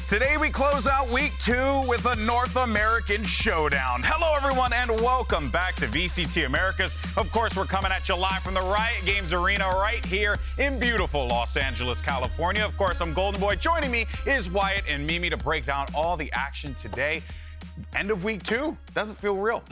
Today we close out week 2 with a North American showdown. Hello everyone and welcome back to VCT Americas. Of course, we're coming at you live from the Riot Games Arena right here in beautiful Los Angeles, California. Of course, I'm Golden Boy. Joining me is Wyatt and Mimi to break down all the action today. End of week 2. Doesn't feel real.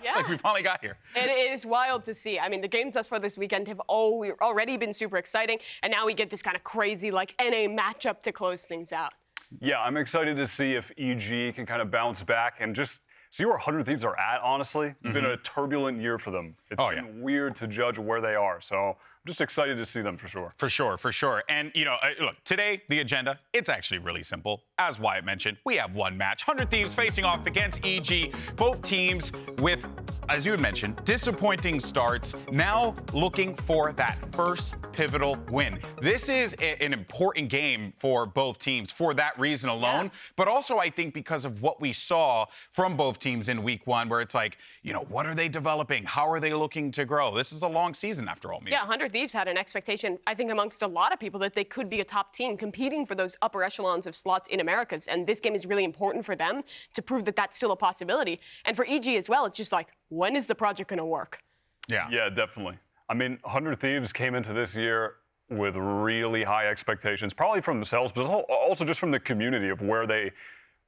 It's like we finally got here. It is wild to see. I mean, the games thus far this weekend have already been super exciting, and now we get this kind of crazy, like, NA matchup to close things out. Yeah, I'm excited to see if EG can kind of bounce back and just see where 100 Thieves are at, honestly. It's been a turbulent year for them. It's been weird to judge where they are, so I'm just excited to see them for sure. For sure. And, you know, look, today, the agenda, it's actually really simple. As Wyatt mentioned, we have one match. 100 Thieves facing off against EG. Both teams with, as you had mentioned, disappointing starts. Now looking for that first pivotal win. This is an important game for both teams for that reason alone. But also, I think, because of what we saw from both teams in week 1, where it's like, you know, what are they developing? How are they looking to grow? This is a long season after all. Yeah, 100 Thieves had an expectation, I think, amongst a lot of people that they could be a top team competing for those upper echelons of slots in Americas. And this game is really important for them to prove that that's still a possibility. And for EG as well, it's just like, when is the project going to work? Yeah, definitely. I mean, 100 Thieves came into this year with really high expectations, probably from themselves, but also just from the community of where they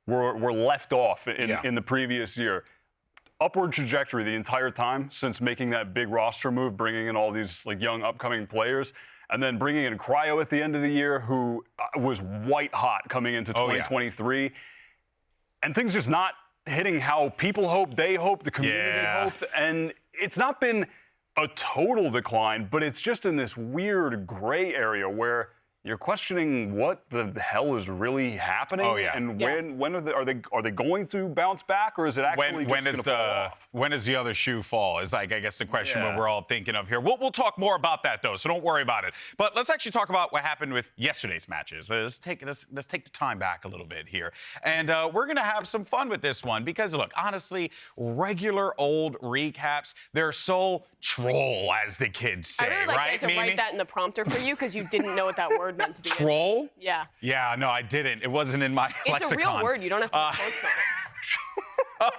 were left off in the previous year. Upward trajectory the entire time since making that big roster move, bringing in all these like young upcoming players, and then bringing in Cryo at the end of the year, who was white hot coming into 2023. And things just not hitting how people hoped, they hoped, the community hoped. And it's not been a total decline, but it's just in this weird gray area where you're questioning what the hell is really happening, and when are they going to bounce back, or is it actually just going to fall off? When does the other shoe fall? Is like, I guess, the question what we're all thinking of here. We'll talk more about that though, so don't worry about it. But let's actually talk about what happened with yesterday's matches. Let's take the time back a little bit here, and we're gonna have some fun with this one because look, honestly, regular old recaps, they're so troll, as the kids say, I really right? to write that in the prompter for you because you didn't know what that word meant to be. Troll? Yeah. Yeah, no, I didn't. It wasn't in my lexicon. It's a real word. You don't have to put quotes on it.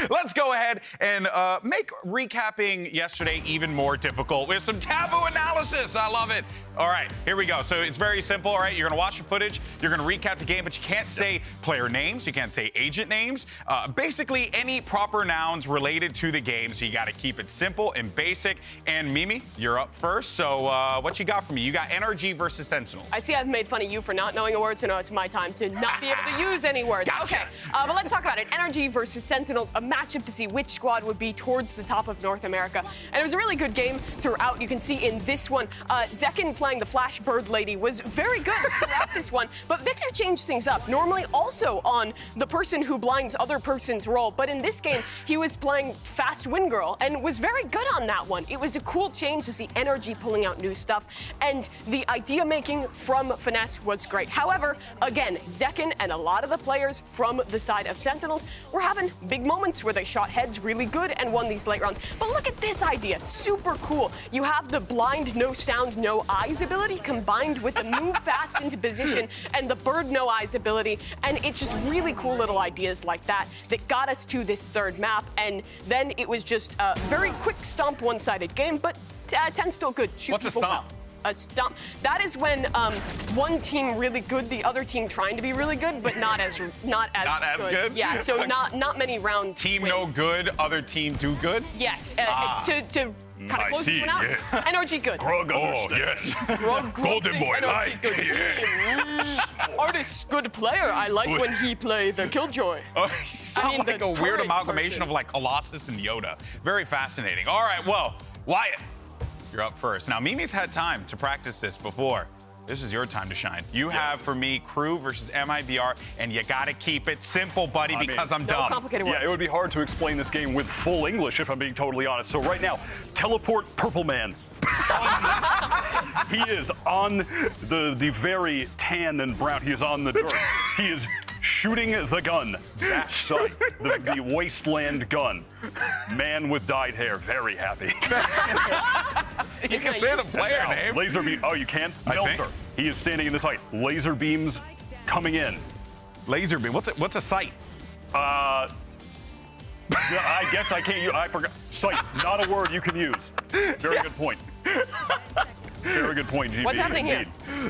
Let's go ahead and make recapping yesterday even more difficult with some taboo analysis. I love it. All right, here we go. So it's very simple, all right? You're going to watch the footage. You're going to recap the game, but you can't say player names. You can't say agent names. Basically, any proper nouns related to the game. So you got to keep it simple and basic. And Mimi, you're up first. So what you got for me? You got NRG versus Sentinels. I see I've made fun of you for not knowing a word, so now it's my time to not be able to use any words. Gotcha. Okay, but let's talk about it. NRG versus Sentinels, a matchup to see which squad would be towards the top of North America. And it was a really good game throughout. You can see in this one, Zekin playing the Flash Bird Lady was very good throughout this one, but Victor changed things up. Normally also on the person who blinds other person's role, but in this game, he was playing Fast Win Girl and was very good on that one. It was a cool change to see NRG pulling out new stuff, and the idea making from Finesse was great. However, again, Zekin and a lot of the players from the side of Sentinels were having big moments where they shot heads really good and won these late rounds. But look at this idea, super cool. You have the blind, no sound, no eyes ability combined with the move fast into position and the bird no eyes ability, and it's just really cool little ideas like that that got us to this third map, and then it was just a very quick stomp one-sided game, but 10 still good. Shoot What's a people stomp? well. A stomp. That is when one team really good, the other team trying to be really good, but not as good. Yeah, so not many round. Team no good, other team do good? Yes, to kind of close this one out. Yes. NRG good. Yes. Golden Boy, NRG good. Artist good player. I like when he play the Killjoy. You sound like a weird amalgamation of like Colossus and Yoda. Very fascinating. All right, well, Wyatt, you're up first. Now, Mimi's had time to practice this before. This is your time to shine. You have, for me, Crew versus MIBR, and you gotta keep it simple, buddy, because I'm dumb. No complicated words. Yeah, it would be hard to explain this game with full English, if I'm being totally honest. So right now, teleport Purple Man. He is on the very tan and brown. He is on the dirt. He is shooting the gun. That sight. The wasteland gun. Man with dyed hair. Very happy. You can say the player name. Laser beam. Oh, you can? No, sir. He is standing in this height. Laser beams coming in. Laser beam. What's a sight? I guess I can't use. I forgot. Sight, not a word you can use. Very good point. Very good point, GB. What's happening here?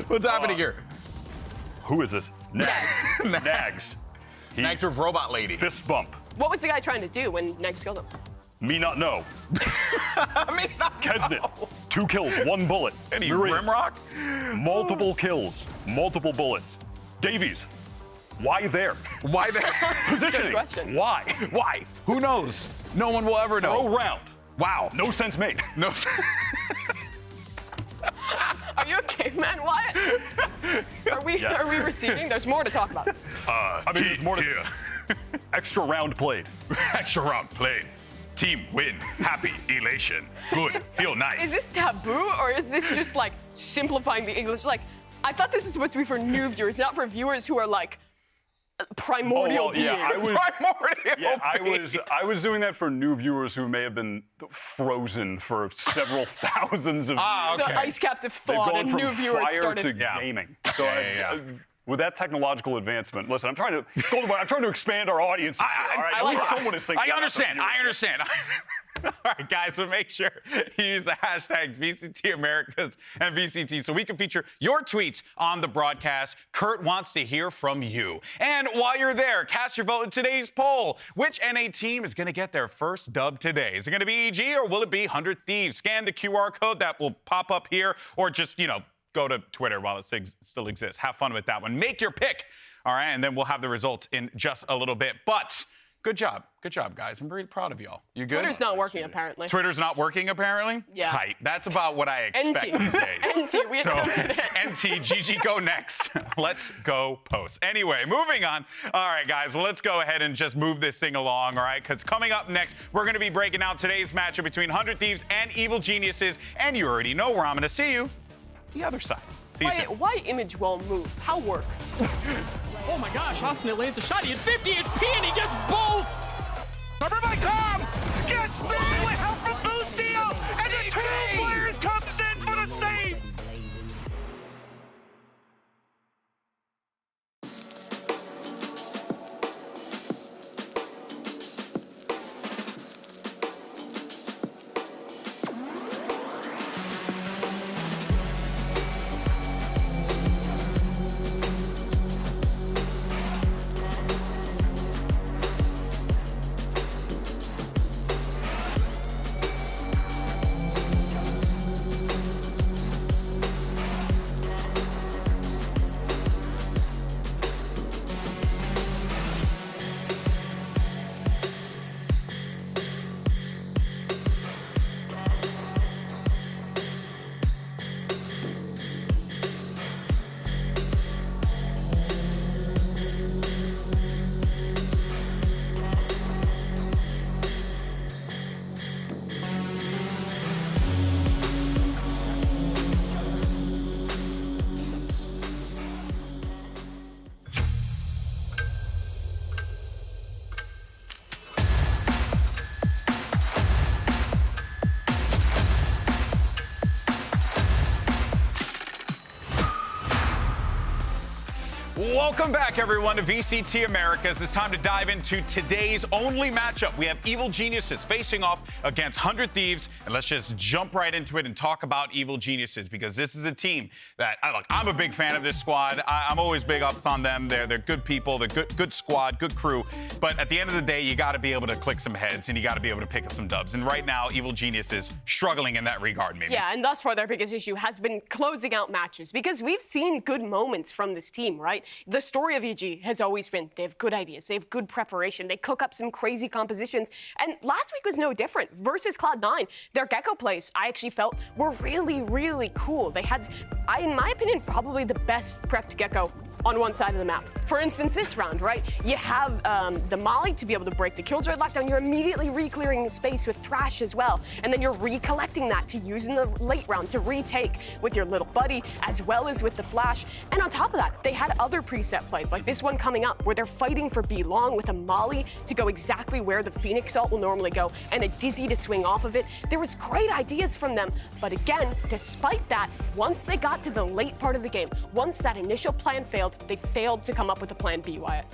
What's happening here? Who is this? Nags. Nags. Nags with robot lady. Fist bump. What was the guy trying to do when Negs killed him? Me not know. Kesnet. 2 kills, 1 bullet. Any Marines. Rimrock? Multiple kills, multiple bullets. Davies. Why there? Why there? Positioning. Good question. Why? Why? Who knows? No one will ever know. Throw round. Wow. No sense made. No. Are you a caveman, Wyatt? Are we receding? There's more to talk about. I mean, there's more to here. Extra round played. Extra round played. Team win. Happy. Elation. Good. Feel nice. Is this taboo, or is this just like simplifying the English? Like, I thought this was supposed to be for new viewers, not for viewers who are like primordial beings. Yeah, Primordial I was doing that for new viewers who may have been frozen for several thousands of years. The ice caps have They've thawed gone and from new viewers fire started. to gaming. So with that technological advancement, listen, I'm trying to expand our audience. All right, at least someone is thinking. I understand. All right, guys, so make sure you use the hashtags VCT Americas and VCT so we can feature your tweets on the broadcast. Kurt wants to hear from you. And while you're there, cast your vote in today's poll. Which NA team is going to get their first dub today? Is it going to be EG or will it be 100 Thieves? Scan the QR code that will pop up here, or just, go to Twitter while it still exists. Have fun with that one. Make your pick, all right? And then we'll have the results in just a little bit. But good job, guys. I'm very proud of y'all. You good? Twitter's not working, apparently. Twitter's not working, apparently? Yeah. Tight. That's about what I expect these days. NT, we attempted it. NT, GG, go next. Let's go post. Anyway, moving on. All right, guys, well, let's go ahead and just move this thing along, all right? Because coming up next, we're going to be breaking out today's matchup between 100 Thieves and Evil Geniuses. And you already know where I'm going to see you, the other side. See you soon. Why image won't move? How work? Oh my gosh, Austin lands a shot. He had 50 HP and he gets both! Everybody come! Get started with help from Lucio! And the 2 players comes in for the save! Welcome back, everyone, to VCT Americas. It's time to dive into today's only matchup. We have Evil Geniuses facing off against 100 Thieves, and let's just jump right into it and talk about Evil Geniuses, because this is a team that, look, I'm a big fan of this squad. I'm always big ups on them. They're good people. They're good squad, good crew. But at the end of the day, you got to be able to click some heads, and you got to be able to pick up some dubs. And right now, Evil Geniuses struggling in that regard, maybe. Yeah, and thus far, their biggest issue has been closing out matches, because we've seen good moments from this team, right? The story of EG has always been they have good ideas, they have good preparation, they cook up some crazy compositions, and last week was no different. Versus Cloud9, their Gecko plays, I actually felt, were really, really cool. They had, in my opinion, probably the best prepped Gecko on one side of the map. For instance, this round, right? You have the Molly to be able to break the Killjoy lockdown. You're immediately re-clearing space with Thrash as well. And then you're recollecting that to use in the late round to retake with your little buddy, as well as with the Flash. And on top of that, they had other preset plays, like this one coming up, where they're fighting for B long with a Molly to go exactly where the Phoenix ult will normally go, and a Dizzy to swing off of it. There was great ideas from them, but again, despite that, once they got to the late part of the game, once that initial plan failed, failed. They failed to come up with a plan B, Wyatt.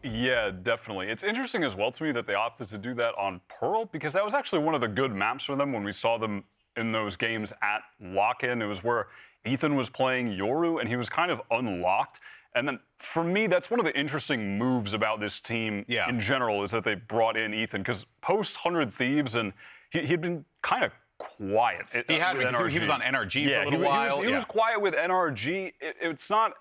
Yeah, definitely. It's interesting as well to me that they opted to do that on Pearl, because that was actually one of the good maps for them when we saw them in those games at lock-in. It was where Ethan was playing Yoru, and he was kind of unlocked. And then, for me, that's one of the interesting moves about this team in general, is that they brought in Ethan, because post-100 Thieves, and he'd been kind of quiet. He was on NRG for a little while. He was quiet with NRG. It's not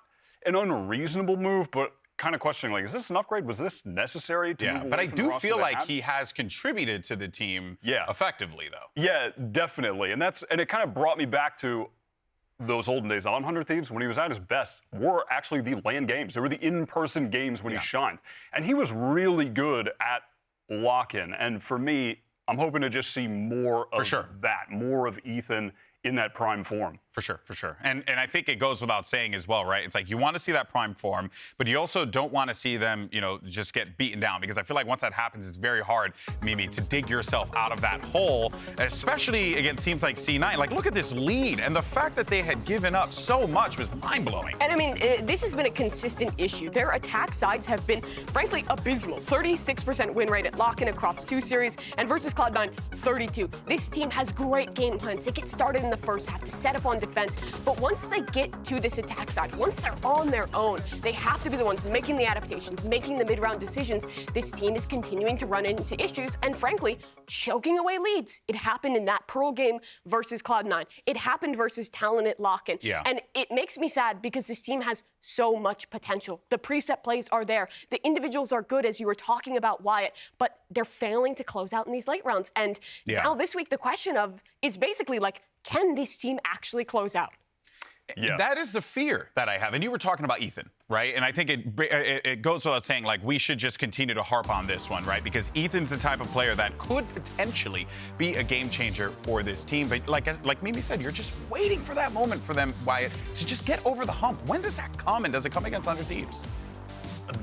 an unreasonable move, but kind of questioning, like, is this an upgrade? Was this necessary to move away but I from the do roster feel they like had? he has contributed to the team effectively, though. Yeah, definitely. And it kind of brought me back to those olden days on 100 Thieves, when he was at his best, were actually the LAN games. They were the in-person games when he shined. And he was really good at lock-in. And for me, I'm hoping to just see more of that, more of Ethan in that prime form. For sure. And I think it goes without saying as well, right? It's like you want to see that prime form, but you also don't want to see them, just get beaten down, because I feel like once that happens, it's very hard, Mimi, to dig yourself out of that hole, especially against teams like C9. Like, look at this lead, and the fact that they had given up so much was mind-blowing. And I mean, this has been a consistent issue. Their attack sides have been, frankly, abysmal. 36% win rate at lock-in across 2 series, and versus Cloud9, 32. This team has great game plans. They get started in the first half to set up on defense, but once they get to this attack side, once they're on their own, they have to be the ones making the adaptations, making the mid-round decisions. This team is continuing to run into issues and, frankly, choking away leads. It happened in that Pearl game versus Cloud9. It happened versus Talon at Lock-in. And it makes me sad because this team has so much potential. The preset plays are there. The individuals are good, as you were talking about, Wyatt, but they're failing to close out in these late rounds. And now this week, the question is basically like, can this team actually close out? That is the fear that I have. And you were talking about Ethan, right? And I think it goes without saying, like, we should just continue to harp on this one, right? Because Ethan's the type of player that could potentially be a game changer for this team. But like Mimi said, you're just waiting for that moment for them, Wyatt, to just get over the hump. When does that come, and does it come against 100 Thieves?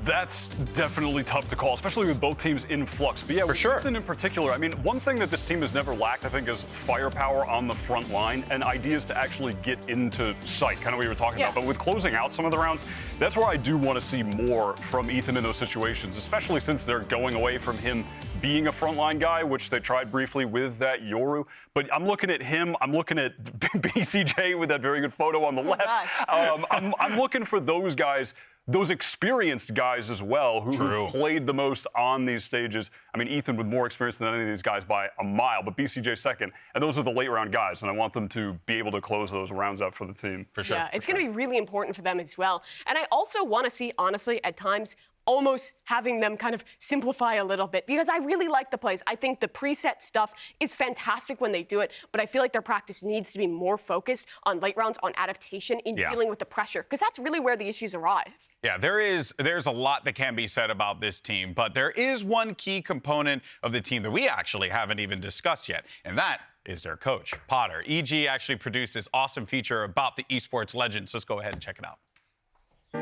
That's definitely tough to call, especially with both teams in flux. But yeah, with Ethan in particular, I mean, one thing that this team has never lacked, I think, is firepower on the front line and ideas to actually get into sight, kind of what you were talking about. But with closing out some of the rounds, that's where I do want to see more from Ethan in those situations, especially since they're going away from him being a frontline guy, which they tried briefly with that Yoru. But I'm looking at him, I'm looking at BCJ with that very good photo on the left. I'm looking for those guys, those experienced guys as well, who've played the most on these stages. I mean, Ethan with more experience than any of these guys by a mile, but BCJ second. And those are the late round guys, and I want them to be able to close those rounds out for the team. For sure. Yeah, it's going to be really important for them as well. And I also want to see, honestly, at times, almost having them kind of simplify a little bit, because I really like the plays. I think the preset stuff is fantastic when they do it, but I feel like their practice needs to be more focused on late rounds, on adaptation, in dealing with the pressure, because that's really where the issues arrive. Yeah, there's a lot that can be said about this team, but there is one key component of the team that we actually haven't even discussed yet, and that is their coach, Potter. EG actually produced this awesome feature about the esports legends. Let's go ahead and check it out.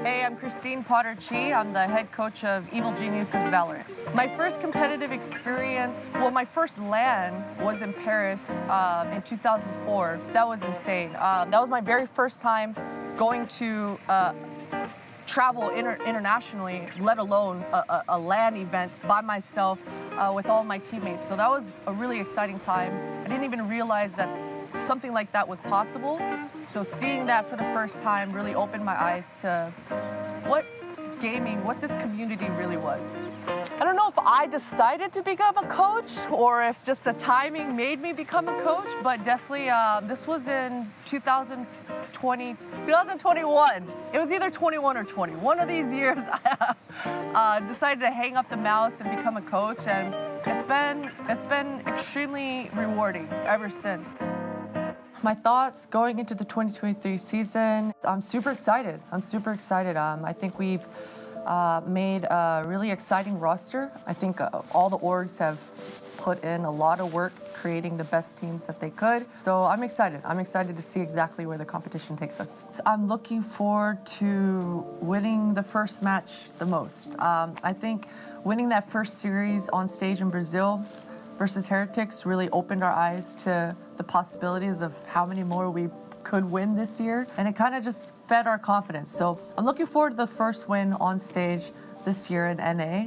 Hey, I'm Christine Potter-Chi. I'm the head coach of Evil Geniuses Valorant. My first competitive experience, my first LAN was in Paris in 2004. That was insane. That was my very first time going to travel internationally, let alone a LAN event by myself with all my teammates. So that was a really exciting time. I didn't even realize that something like that was possible. So seeing that for the first time really opened my eyes to what this community really was. I don't know if I decided to become a coach or if just the timing made me become a coach, but definitely this was in 2021. It was either 21 or 20. One of these years I decided to hang up the mouse and become a coach, and it's been extremely rewarding ever since. My thoughts going into the 2023 season, I'm super excited. I think we've made a really exciting roster. I think all the orgs have put in a lot of work creating the best teams that they could. So I'm excited. I'm excited to see exactly where the competition takes us. I'm looking forward to winning the first match the most. I think winning that first series on stage in Brazil versus Heretics really opened our eyes to the possibilities of how many more we could win this year, and it kind of just fed our confidence. So I'm looking forward to the first win on stage this year in NA.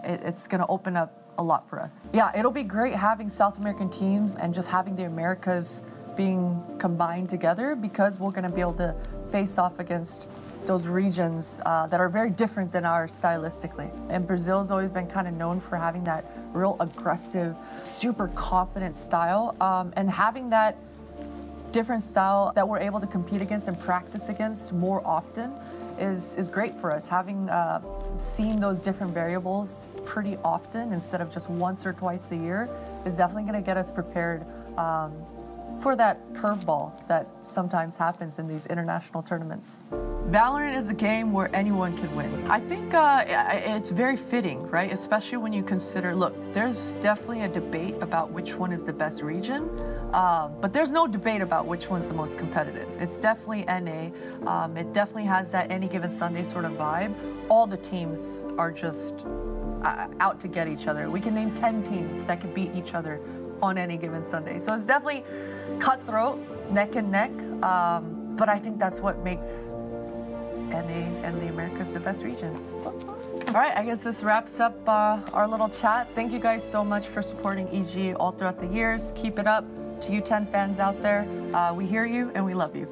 It's going to open up a lot for us. Yeah, it'll be great having South American teams and just having the Americas being combined together, because we're going to be able to face off against those regions that are very different than ours stylistically. And Brazil's always been kind of known for having that real aggressive, super confident style, and having that different style that we're able to compete against and practice against more often is great for us. Having seen those different variables pretty often instead of just once or twice a year is definitely going to get us prepared for that curveball that sometimes happens in these international tournaments. Valorant is a game where anyone can win. I think it's very fitting, right? Especially when you consider, look, there's definitely a debate about which one is the best region, but there's no debate about which one's the most competitive. It's definitely NA. It definitely has that any given Sunday sort of vibe. All the teams are just out to get each other. We can name 10 teams that could beat each other on any given Sunday. So it's definitely cutthroat, neck and neck, but I think that's what makes NA and the Americas the best region. All right, I guess this wraps up our little chat. Thank you guys so much for supporting EG all throughout the years. Keep it up. To you 10 fans out there, we hear you and we love you.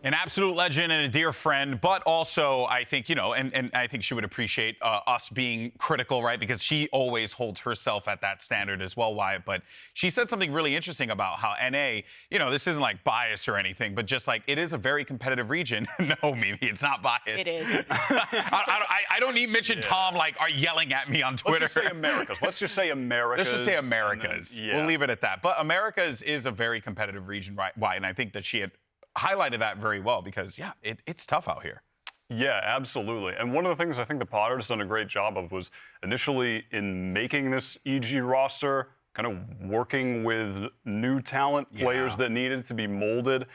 An absolute legend and a dear friend, but also I think, you know, and I think she would appreciate us being critical, right? Because she always holds herself at that standard as well, Wyatt. But she said something really interesting about how NA, you know, this isn't like bias or anything, but just like it is a very competitive region. No, Mimi, it's not bias. It is. I don't need Mitch and Tom like are yelling at me on Twitter. Let's just say Americas. Let's just say Americas. Let's just say Americas. Then, yeah. We'll leave it at that. But Americas is a very competitive region, right? Why? And I think that she had highlighted that very well because, yeah, it's tough out here. Yeah, absolutely. And one of the things I think the Potter's done a great job of was initially in making this EG roster, kind of working with new talent, players that needed to be molded.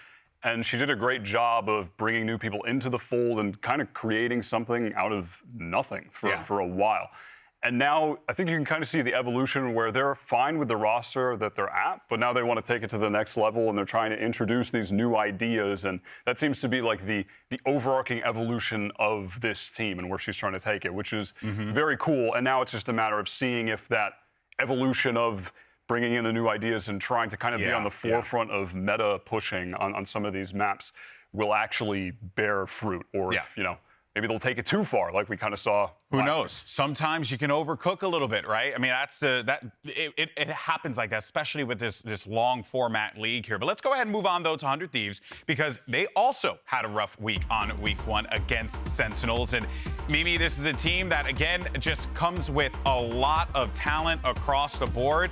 And she did a great job of bringing new people into the fold and kind of creating something out of nothing for a while. And now I think you can kind of see the evolution where they're fine with the roster that they're at, but now they want to take it to the next level and they're trying to introduce these new ideas. And that seems to be like the overarching evolution of this team and where she's trying to take it, which is very cool. And now it's just a matter of seeing if that evolution of bringing in the new ideas and trying to kind of be on the forefront of meta pushing on some of these maps will actually bear fruit, or if, you know, maybe they'll take it too far, like we kind of saw. Who knows? Sometimes you can overcook a little bit, right? I mean, that's it happens like that, especially with this long format league here. But let's go ahead and move on though to 100 Thieves because they also had a rough week on week 1 against Sentinels. And Mimi, this is a team that again just comes with a lot of talent across the board.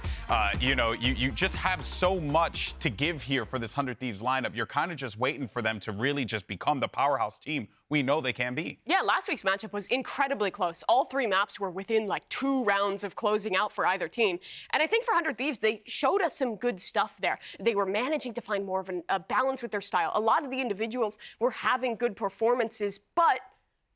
You know, you just have so much to give here for this 100 Thieves lineup. You're kind of just waiting for them to really just become the powerhouse team we know they can be. Yeah, last week's matchup was incredibly close. All 3 maps were within like 2 rounds of closing out for either team. And I think for 100 Thieves, they showed us some good stuff there. They were managing to find more of a balance with their style. A lot of the individuals were having good performances, but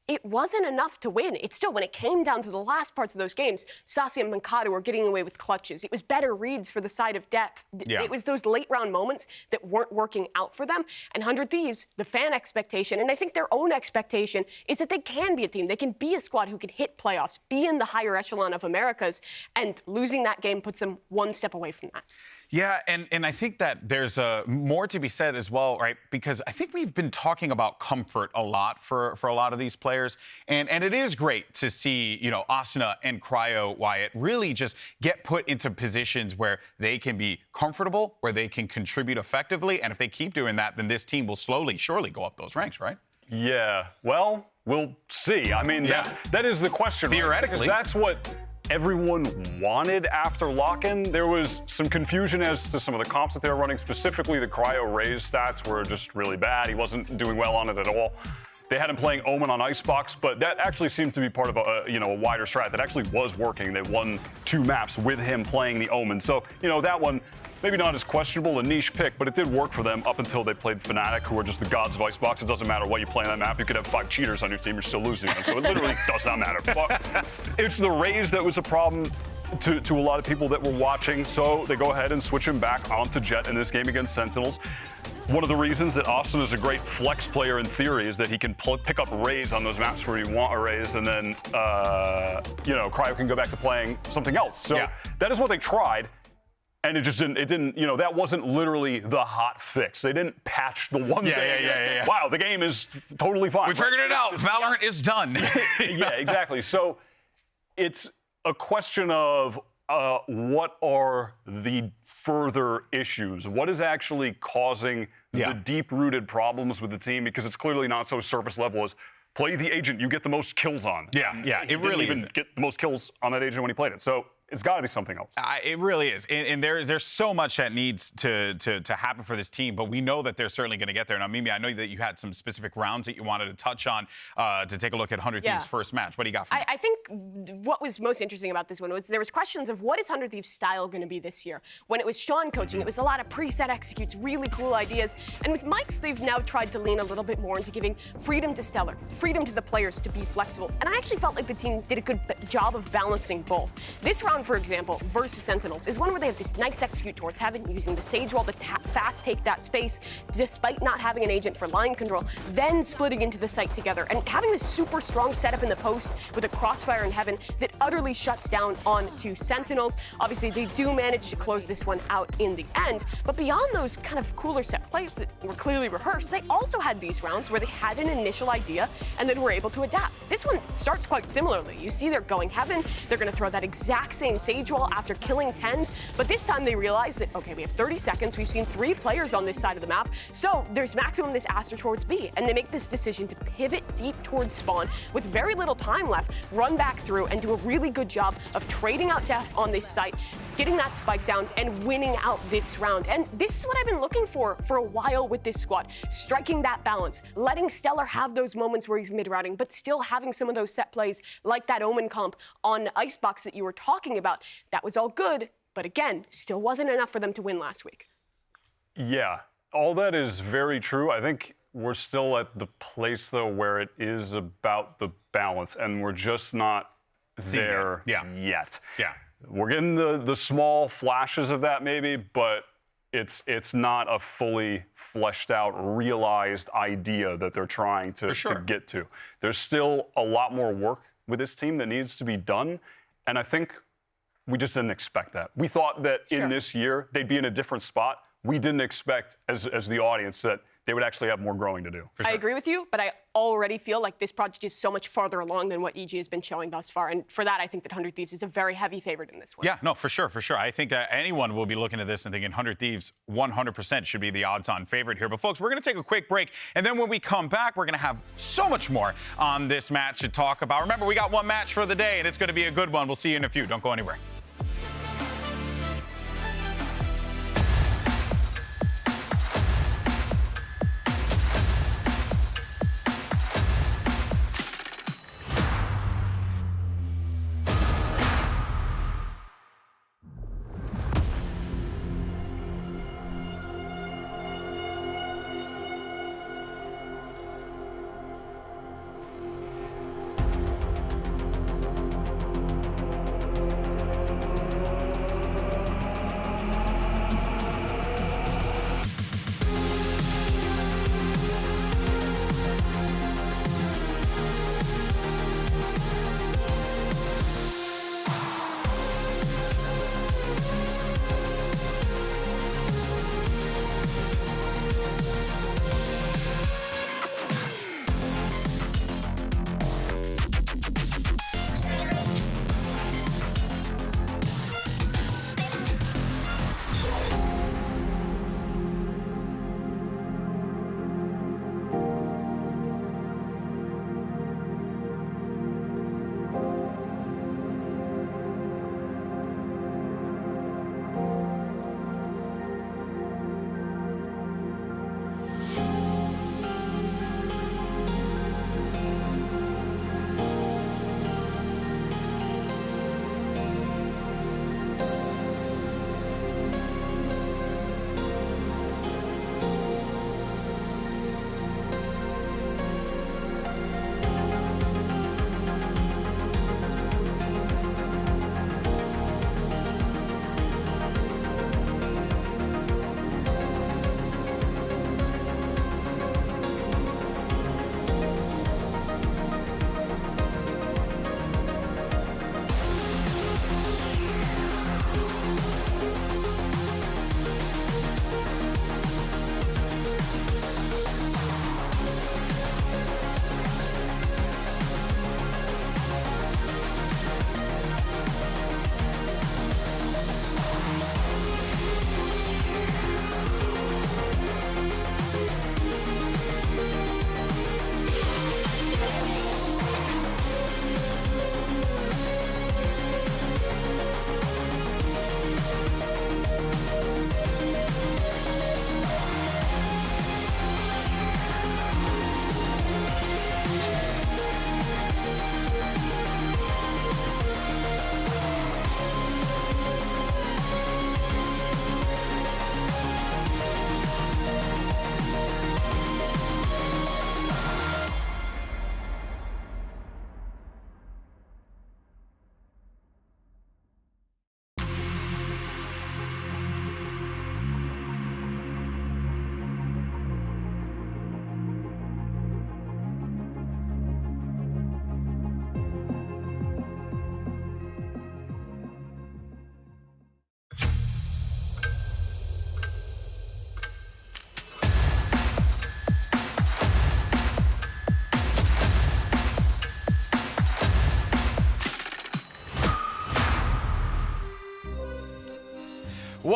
it wasn't enough to win. It's still, when it came down to the last parts of those games, Sasi and Mankata were getting away with clutches. It was better reads for the side of depth. It was those late round moments that weren't working out for them. And 100 Thieves, the fan expectation, and I think their own expectation, is that they can be a team. They can be a squad who can hit playoffs, be in the higher echelon of Americas, and losing that game puts them one step away from that. Yeah, and I think that there's more to be said as well, right? Because I think we've been talking about comfort a lot for a lot of these players. And it is great to see, you know, Asuna and Cryo, Wyatt, really just get put into positions where they can be comfortable, where they can contribute effectively. And if they keep doing that, then this team will slowly, surely go up those ranks, right? Yeah, well, we'll see. I mean, that is the question. Theoretically. Right? That's what everyone wanted after lock-in. There was some confusion as to some of the comps that they were running. Specifically, the Cryo Raze stats were just really bad. He wasn't doing well on it at all. They had him playing Omen on Icebox, but that actually seemed to be part of a wider strat that actually was working. They won 2 maps with him playing the Omen. So, you know, that one, maybe not as questionable, a niche pick, but it did work for them up until they played Fnatic, who are just the gods of Icebox. It doesn't matter what you play on that map. You could have 5 cheaters on your team. You're still losing them. So it literally does not matter. But it's the Raze that was a problem. to a lot of people that were watching, so they go ahead and switch him back onto Jet in this game against Sentinels. One of the reasons that Austin is a great flex player in theory is that he can pick up Raze on those maps where you want a Raze, and then, Cryo can go back to playing something else. So that is what they tried. And it didn't, that wasn't literally the hot fix. They didn't patch the one thing. Yeah. Wow, the game is totally fine. We figured it out. Valorant is done. Yeah, exactly. So it's a question of what are the further issues? What is actually causing the deep-rooted problems with the team? Because it's clearly not so surface level as play the agent you get the most kills on. Yeah, It really didn't even get the most kills on that agent when he played it. So it's got to be something else. It really is, and there's so much that needs to happen for this team, but we know that they're certainly going to get there. Now, Mimi, I know that you had some specific rounds that you wanted to touch on to take a look at 100 Thieves' first match. What do you got for me? I think what was most interesting about this one was there was questions of what is 100 Thieves' style going to be this year. When it was Sean coaching, it was a lot of preset executes, really cool ideas. And with Mike's, they've now tried to lean a little bit more into giving freedom to Stellar, freedom to the players to be flexible. And I actually felt like the team did a good job of balancing both. This round, for example, versus Sentinels is one where they have this nice execute towards Heaven, using the Sage Wall to fast take that space, despite not having an agent for line control, then splitting into the site together, and having this super strong setup in the post with a crossfire in Heaven that utterly shuts down onto Sentinels. Obviously, they do manage to close this one out in the end, but beyond those kind of cooler set plays that were clearly rehearsed, they also had these rounds where they had an initial idea and then were able to adapt. This one starts quite similarly. You see they're going Heaven, they're going to throw that exact same Sage Wall after killing 10s, but this time they realized that, okay, we have 30 seconds, we've seen 3 players on this side of the map, so there's maximum this Aster towards B, and they make this decision to pivot deep towards spawn with very little time left, run back through, and do a really good job of trading out death on this site, getting that spike down, and winning out this round. And this is what I've been looking for a while with this squad, striking that balance, letting Stellar have those moments where he's mid-routing, but still having some of those set plays like that Omen comp on Icebox that you were talking about. That was all good, but again, still wasn't enough for them to win last week. Yeah, all that is very true. I think we're still at the place, though, where it is about the balance, and we're just not there yet. Yeah. We're getting the small flashes of that maybe, but it's not a fully fleshed out, realized idea that they're trying to get to. There's still a lot more work with this team that needs to be done, and I think we just didn't expect that. We thought that in this year they'd be in a different spot. We didn't expect, as the audience, that they would actually have more growing to do. I agree with you, but I already feel like this project is so much farther along than what EG has been showing thus far. And for that, I think that 100 Thieves is a very heavy favorite in this one. Yeah, no, for sure. I think that anyone will be looking at this and thinking 100 Thieves 100% should be the odds-on favorite here. But folks, we're going to take a quick break, and then when we come back, we're going to have so much more on this match to talk about. Remember, we got one match for the day, and it's going to be a good one. We'll see you in a few. Don't go anywhere.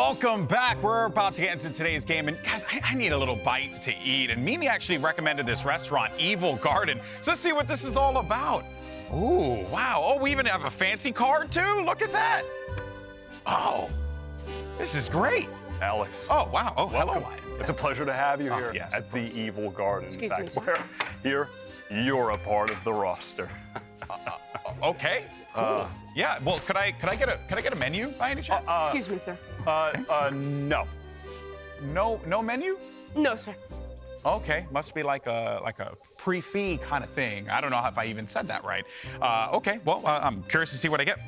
Welcome back. We're about to get into today's game. And guys, I need a little bite to eat. And Mimi actually recommended this restaurant, Evil Garden. So let's see what this is all about. Ooh, wow. Oh, we even have a fancy card too. Look at that. Oh, this is great. Alex. Oh, wow. Oh, Welcome. hello. It's a pleasure to have you here yes, at the Evil Garden. Excuse In me, fact, sir. where here you're a part of the roster. Okay, cool. Yeah, well, could I get a menu by any chance? Excuse me, sir. No. No menu? No, sir. Okay, must be like a pre-fee kind of thing. I don't know if I even said that right. Okay, well, I'm curious to see what I get.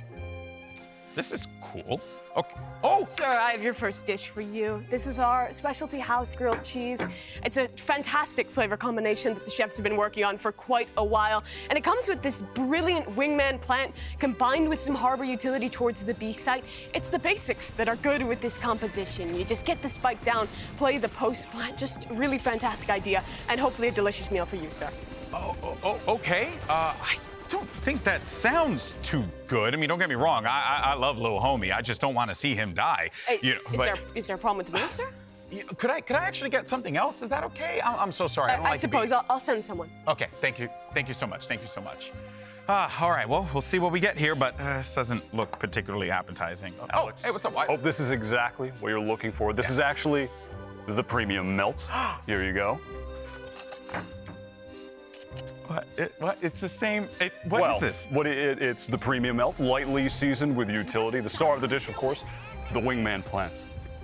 This is cool. Okay. Oh, Sir, I have your first dish for you. This is our specialty house grilled cheese. It's a fantastic flavor combination that the chefs have been working on for quite a while. And it comes with this brilliant wingman plant combined with some harbor utility towards the B site. It's the basics that are good with this composition. You just get the spike down, play the post plant. Just really fantastic idea. And hopefully a delicious meal for you, sir. okay. I don't think that sounds too good. I mean, don't get me wrong. I love Lil Homie. I just don't want to see him die. Hey, You know, is there a problem with the meal, sir? Could I actually get something else? Is that okay? I'm so sorry. I don't I like to be- suppose I'll send someone. Okay, thank you so much. Thank you so much. All right, well, we'll see what we get here, but this doesn't look particularly appetizing. Alex, Oh, hey, what's up? Why? Hope this is exactly what you're looking for. This is actually the premium melt. Here you go. What? It's the same. What well, is this? It's the premium melt, lightly seasoned with utility. The star of the dish, of course, the wingman plant,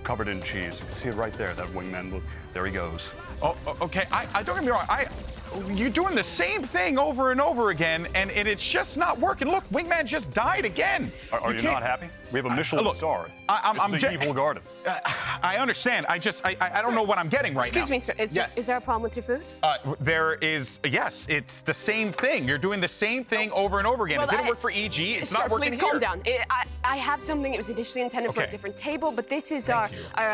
covered in cheese. You can see it right there, that wingman. Look, there he goes. Oh, okay. I don't get me wrong. You're doing the same thing over and over again, and it's just not working. Look, Wingman just died again. Are you not happy? We have a Michelin star. I'm it's the Evil Garden. I understand. I don't know what I'm getting right Excuse now. me, sir. Is there a problem with your food? There is, yes, it's the same thing. You're doing the same thing over and over again. Well, it didn't work for EG. It's sir, not working please here. calm down. I have something. It was initially intended for a Okay. different table, but this is our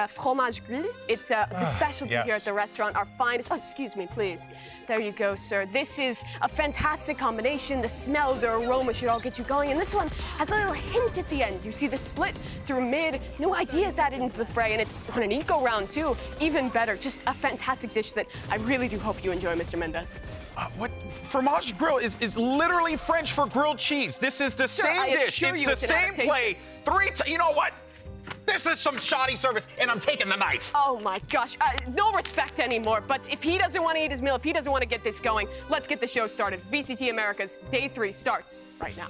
fromage grillé. It's the specialty yes. here at the restaurant. Our finest. Oh, excuse me, please. There you go, sir. This is a fantastic combination. The smell, the aroma should all get you going. And this one has a little hint at the end. You see the split through mid. New ideas added into the fray, and it's on an eco round too. Even better. Just a fantastic dish that I really do hope you enjoy, Mr. Mendez. What? Fromage grill is literally French for grilled cheese. This is the Sir, same I dish. assure It's you the it's an same adaptation. play. You know what? This is some shoddy service, and I'm taking the knife. Oh my gosh, no respect anymore. But if he doesn't want to eat his meal, if he doesn't want to get this going, let's get the show started. VCT Americas Day 3 starts right now.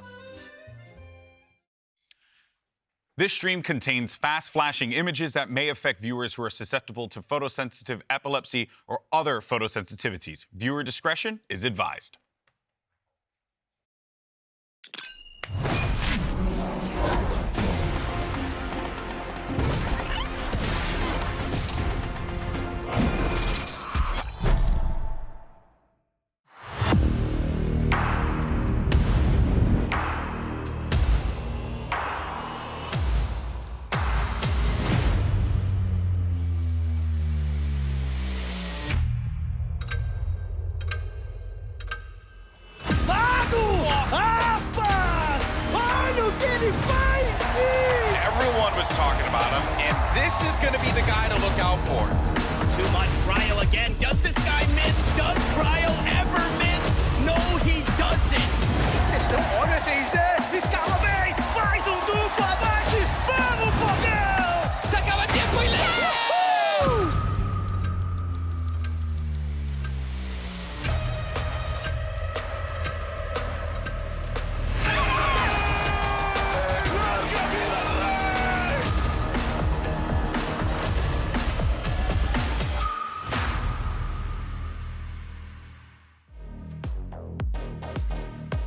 This stream contains fast-flashing images that may affect viewers who are susceptible to photosensitive epilepsy or other photosensitivities. Viewer discretion is advised. Everyone was talking about him, and this is going to be the guy to look out for. Too much Cryo again. Does this guy miss? Does Cryo ever miss? No, he doesn't. Olha esse escalabei, faz duplo abate, vamos, Fogão! Se acaba tempo e leva!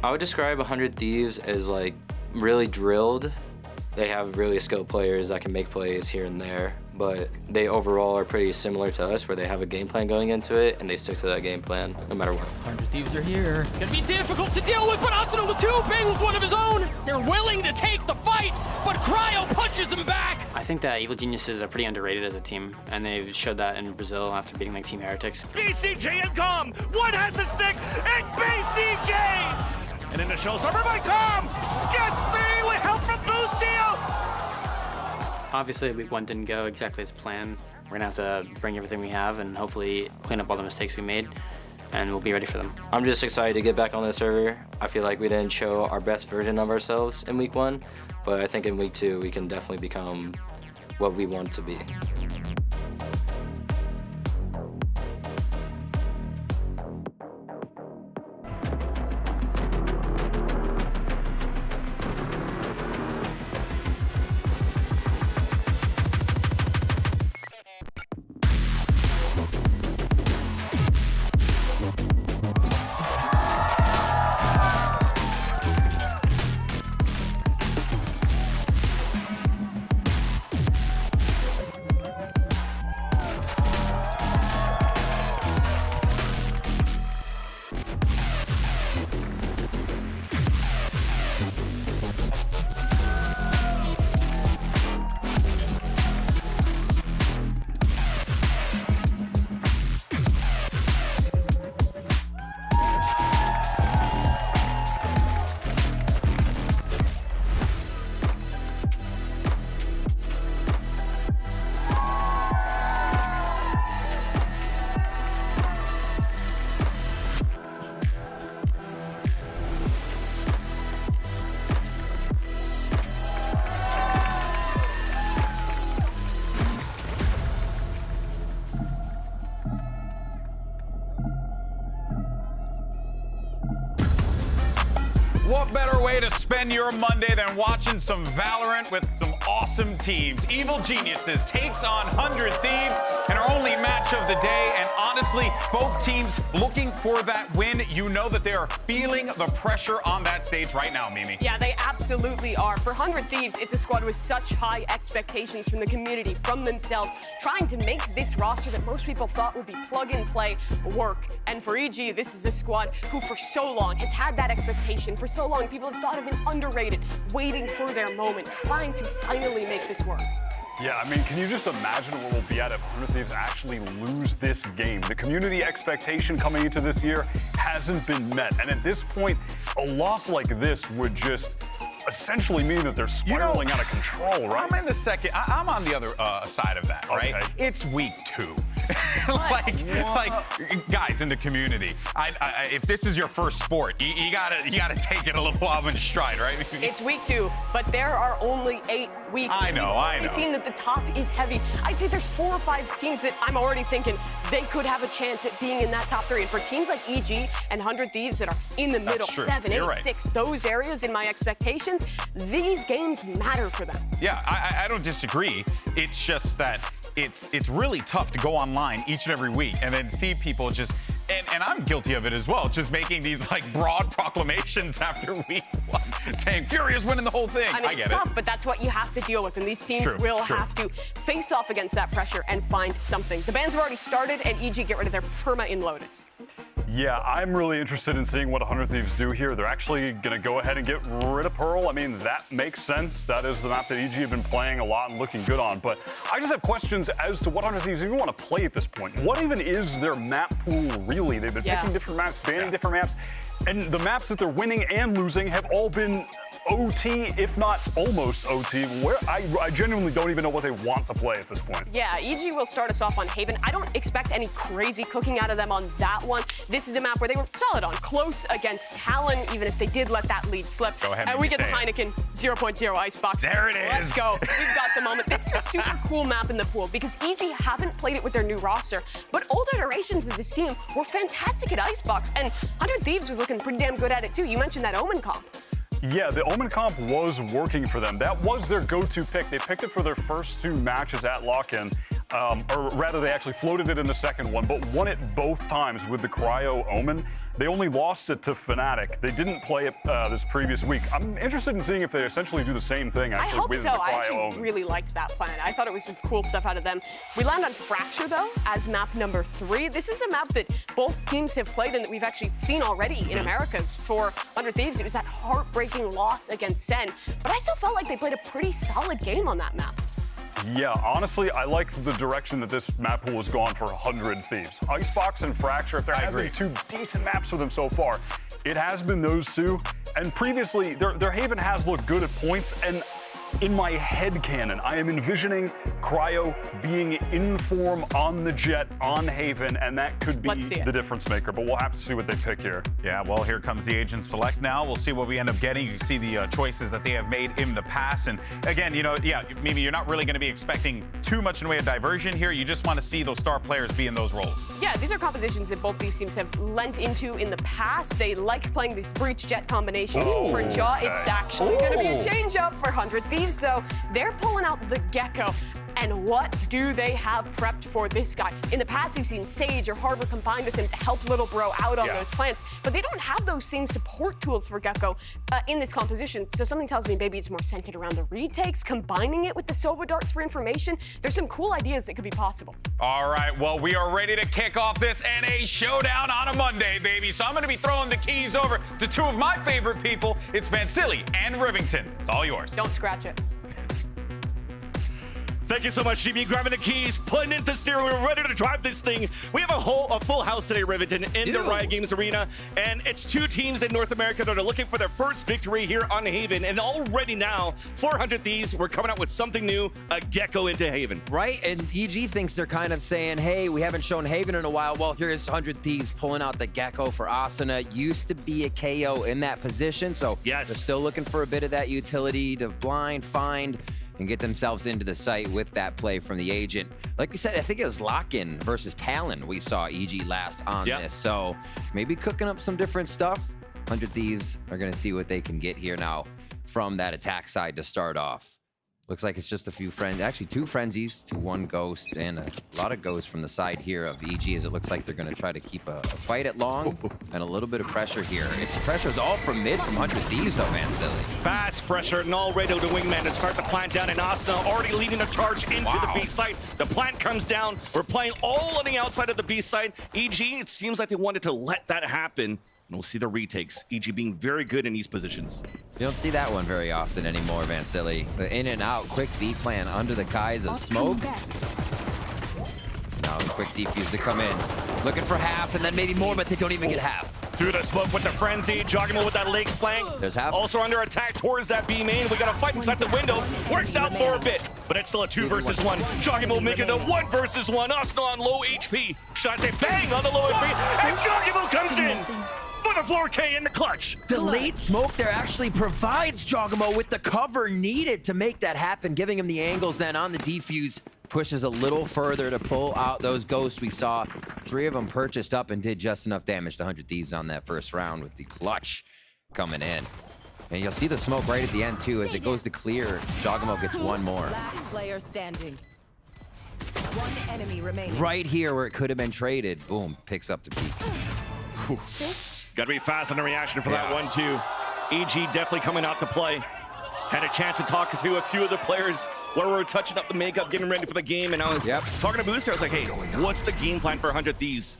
I would describe 100 Thieves as like really drilled. They have really skilled players that can make plays here and there, but they overall are pretty similar to us where they have a game plan going into it and they stick to that game plan no matter what. 100 Thieves are here. It's gonna be difficult to deal with, but Arsenal with 2 bang with one of his own. They're willing to take the fight, but Cryo punches him back. I think that Evil Geniuses are pretty underrated as a team, and they've showed that in Brazil after beating like Team Heretics. BCG and Com! One has the stick, and BCG! And in the showstopper by Com! Gets through with help from Lucio! Obviously, week 1 didn't go exactly as planned. We're gonna have to bring everything we have and hopefully clean up all the mistakes we made, and we'll be ready for them. I'm just excited to get back on the server. I feel like we didn't show our best version of ourselves in week 1, but I think in week 2 we can definitely become what we want to be. What better way to spend your Monday than watching some Valorant with some awesome teams? Evil Geniuses takes on 100 Thieves in our only match of the day. And honestly, both teams looking for that win. You know that they are feeling the pressure on that stage right now, Mimi. Yeah, they absolutely are. For 100 Thieves, it's a squad with such high expectations from the community, from themselves, trying to make this roster that most people thought would be plug and play work. And for EG, this is a squad who for so long has had that expectation. For so long, people have thought have been underrated, waiting for their moment, trying to finally make this work. Yeah, I mean, can you just imagine what we'll be at if 100 Thieves actually lose this game? The community expectation coming into this year hasn't been met. And at this point, a loss like this would just essentially mean that they're spiraling out of control, right? I'm in the second. I'm on the other side of that, right? Okay. It's week 2. like, guys in the community, if this is your first sport, you gotta take it a little while in stride, right? It's week 2, but there are only 8 weeks. I know. We've seen that the top is heavy. I'd say there's 4 or 5 teams that I'm already thinking they could have a chance at being in that top 3. And for teams like EG and 100 Thieves that are in the middle, true. 7, 8, You're right. 6, those areas in my expectations, these games matter for them. Yeah, I don't disagree. It's just that it's really tough to go online each and every week and then see people just, and I'm guilty of it as well, just making these like broad proclamations after week 1, saying Furio's winning the whole thing. I mean, get it's tough, but that's what you have to deal with, and these teams will have to face off against that pressure and find something. The bans have already started, and EG get rid of their perma in Lotus. Yeah, I'm really interested in seeing what 100 Thieves do here. They're actually going to go ahead and get rid of Pearl. I mean, that makes sense. That is the map that EG have been playing a lot and looking good on. But I just have questions as to what 100 Thieves even want to play at this point. What even is their map pool really? They've been picking different maps, banning different maps. And the maps that they're winning and losing have all been OT, if not almost OT, where I genuinely don't even know what they want to play at this point. Yeah, EG will start us off on Haven. I don't expect any crazy cooking out of them on that one. This is a map where they were solid on, close against Talon, even if they did let that lead slip. Go ahead, and we get the say it. Heineken 0.0 Icebox. There it is. Let's go. We've got the moment. This is a super cool map in the pool because EG haven't played it with their new roster, but old iterations of this team were fantastic at Icebox, and 100 Thieves was looking pretty damn good at it too. You mentioned that Omen comp. Yeah, the Omen comp was working for them. That was their go-to pick. They picked it for their first 2 matches at lock-in. Or rather, they actually floated it in the second one, but won it both times with the Cryo Omen. They only lost it to Fnatic. They didn't play it this previous week. I'm interested in seeing if they essentially do the same thing actually with the Cryo I actually Omen. really liked that plan. I thought it was some cool stuff out of them. We land on Fracture, though, as map number 3. This is a map that both teams have played and that we've actually seen already in Americas. For 100 Thieves, it was that heartbreaking loss against Sen, but I still felt like they played a pretty solid game on that map. Yeah, honestly, I like the direction that this map pool has gone for 100 Thieves. Icebox and Fracture, if there have been 2 decent maps for them so far, it has been those 2. And previously, their Haven has looked good at points, and in my head canon, I am envisioning Cryo being in form on the jet on Haven, and that could be the difference maker, but we'll have to see what they pick here. Yeah, well, here comes the agent select now. We'll see what we end up getting. You can see the choices that they have made in the past. And again, you know, yeah, Mimi, you're not really going to be expecting too much in the way of diversion here. You just want to see those star players be in those roles. Yeah, these are compositions that both these teams have lent into in the past. They like playing this breach jet combination. For Jaw, it's actually going to be a change-up for 100 Thieves. So they're pulling out the Gecko. And what do they have prepped for this guy? In the past, you've seen Sage or Harbor combined with him to help Little Bro out on those plants, but they don't have those same support tools for Gecko in this composition. So something tells me maybe it's more centered around the retakes, combining it with the Sova darts for information. There's some cool ideas that could be possible. All right, well, we are ready to kick off this NA showdown on a Monday, baby. So I'm going to be throwing the keys over to two of my favorite people. It's Vansili and Rivington. It's all yours. Don't scratch it. Thank you so much, GB. Grabbing the keys, putting it into steering wheel, ready to drive this thing. We have a full house today, Rivington, in the Riot Games Arena, and it's two teams in North America that are looking for their first victory here on Haven, and already now, 400 Thieves, we're coming out with something new, a Gecko into Haven. Right, and EG thinks they're kind of saying, hey, we haven't shown Haven in a while. Well, here's 100 Thieves pulling out the Gecko for Asuna. Used to be a KO in that position, so they're still looking for a bit of that utility to blind, find, and get themselves into the site with that play from the agent. Like we said, I think it was Lock-In versus Talon we saw EG last on this. So maybe cooking up some different stuff. 100 Thieves are going to see what they can get here now from that attack side to start off. Looks like it's just a few friends, actually 2 frenzies to 1 ghost, and a lot of ghosts from the side here of EG, as it looks like they're going to try to keep a fight at long and a little bit of pressure here. The pressure's all from mid from 100 Thieves though, Vansili. Fast pressure and all ready to wingman to start the plant down, and Asuna already leading the charge into the B site. The plant comes down. We're playing all on the outside of the B site. EG, it seems like they wanted to let that happen. And we'll see the retakes. EG being very good in these positions. You don't see that one very often anymore, Vansili. The in and out, quick B plan under the guise of smoke. Now a quick defuse to come in. Looking for half and then maybe more, but they don't even get half. Through the smoke with the frenzy, Joggable with that leg flank. There's half. Also under attack towards that B main. We got a fight inside the window. Works out for a bit, but it's still a 2 versus 1. Joggable making it a 1 versus 1. Asuna on low HP. Should I say bang on the low HP? And Joggable comes in for the 4K in the clutch. The late smoke there actually provides Joggamo with the cover needed to make that happen, giving him the angles then on the defuse. Pushes a little further to pull out those ghosts. We saw 3 of them purchased up and did just enough damage to 100 Thieves on that first round with the clutch coming in. And you'll see the smoke right at the end too. As it goes to clear, Joggamo gets 1 more. Last player standing. 1 enemy remaining. Right here where it could have been traded. Boom, picks up the peak. Got to be fast on the reaction for that 1-2. EG definitely coming out to play. Had a chance to talk to a few of the players where we're touching up the makeup, getting ready for the game, and I was talking to Booster. I was like, hey, what's the game plan for 100 Thieves?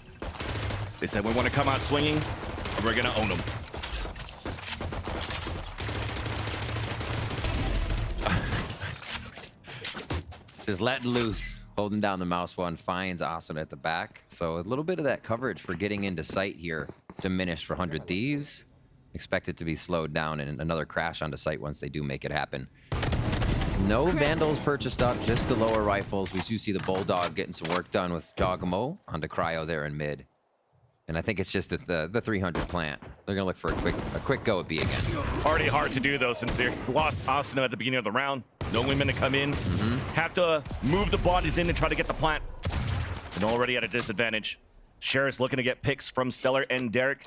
They said, we want to come out swinging, and we're going to own them. Just letting loose. Holding down the mouse one, finds Asuna at the back. So a little bit of that coverage for getting into sight here diminished for 100 Thieves. Expect it to be slowed down and another crash onto site once they do make it happen. No Vandals purchased up, just the lower rifles. We do see the Bulldog getting some work done with Joggamo onto Cryo there in mid. And I think it's just the 300 plant. They're gonna look for a quick go at B again. Already hard to do though, since they lost Asuna at the beginning of the round. No women to come in. Have to move the bodies in and try to get the plant. And already at a disadvantage. Sheriff's looking to get picks from Stellar and Derek.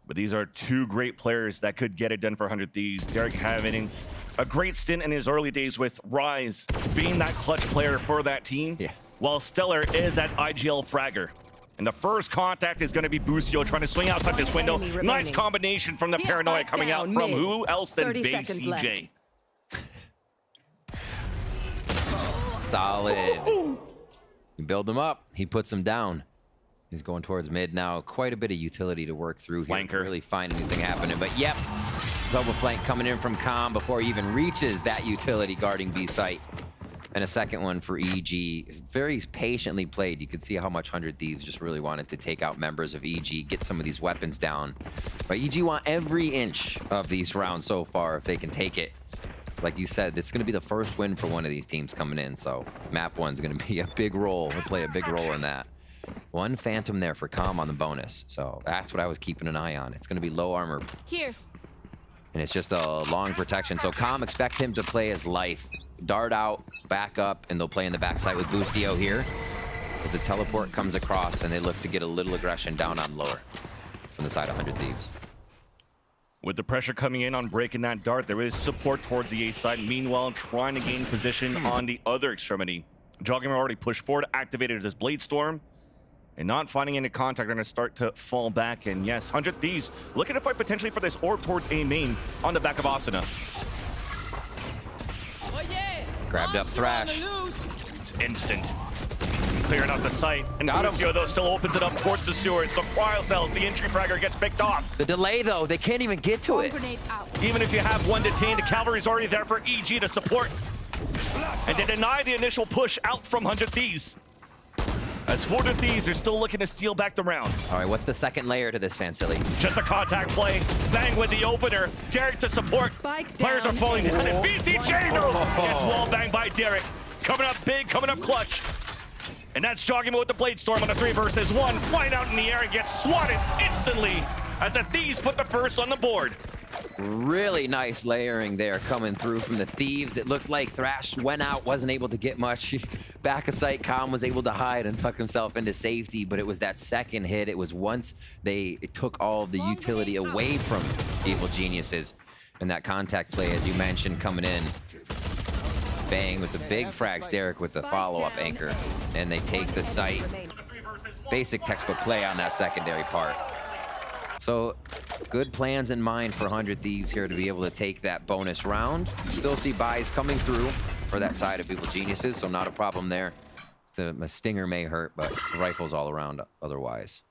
But these are 2 great players that could get it done for 100 Thieves. Derek having a great stint in his early days with Rise, being that clutch player for that team, while Stellar is at IGL Fragger. And the first contact is going to be Busio trying to swing outside this window. Nice combination from the Paranoia coming out from who else than Base CJ. Solid. You build him up, he puts him down. He's going towards mid now. Quite a bit of utility to work through here. Flanker. Really find anything happening. But yep, Sova flank coming in from Com before he even reaches that utility guarding B site. And a second one for EG. Very patiently played. You could see how much 100 Thieves just really wanted to take out members of EG, get some of these weapons down. But EG want every inch of these rounds so far if they can take it. like you said, it's going to be the first win for one of these teams coming in. So map 1's going to be a big role. We'll play a big role in that. One Phantom there for Calm on the bonus. So that's what I was keeping an eye on. It's going to be low armor. Here. And it's just a long protection. So Calm, expect him to play as life. Dart out, back up, and they'll play in the backside with Boostio here. As the teleport comes across and they look to get a little aggression down on lower from the side of 100 Thieves. With the pressure coming in on breaking that dart, there is support towards the A side. Meanwhile, trying to gain position on the other extremity. Jogging already pushed forward, activated his Blade Storm. And not finding any contact, they're going to start to fall back. And yes, 100 Thieves looking to fight potentially for this orb towards A main on the back of Asuna. Grabbed up Thrash. It's instant. Clearing out the site. And Boostio, though, still opens it up towards the sewers. So Cryocells, the entry fragger, gets picked off. The delay, though, they can't even get to it. Even if you have one detained, the cavalry's already there for EG to support. And they deny the initial push out from 100 Thieves. As 400 Thieves are still looking to steal back the round. All right, what's the second layer to this, Fancilly? Just a contact play. Bang with the opener. Derek to support. Players are falling down. And VCT, though, gets wall banged by Derek. Coming up big, coming up clutch. And that's Jogging with the Blade Storm on a 3 versus 1. Flying out in the air and gets swatted instantly as the Thieves put the first on the board. Really nice layering there coming through from the Thieves. It looked like Thrash went out, wasn't able to get much. Back of sight, Calm was able to hide and tuck himself into safety, but it was that second hit. It was once they took all of the utility away from Evil Geniuses. And that contact play, as you mentioned, coming in. Bang with the big frags, Derek with the follow-up anchor. And they take the site. Basic textbook play on that secondary part. So good plans in mind for 100 Thieves here to be able to take that bonus round. Still see buys coming through for that side of Evil Geniuses, so not a problem there. The stinger may hurt, but the rifle's all around otherwise.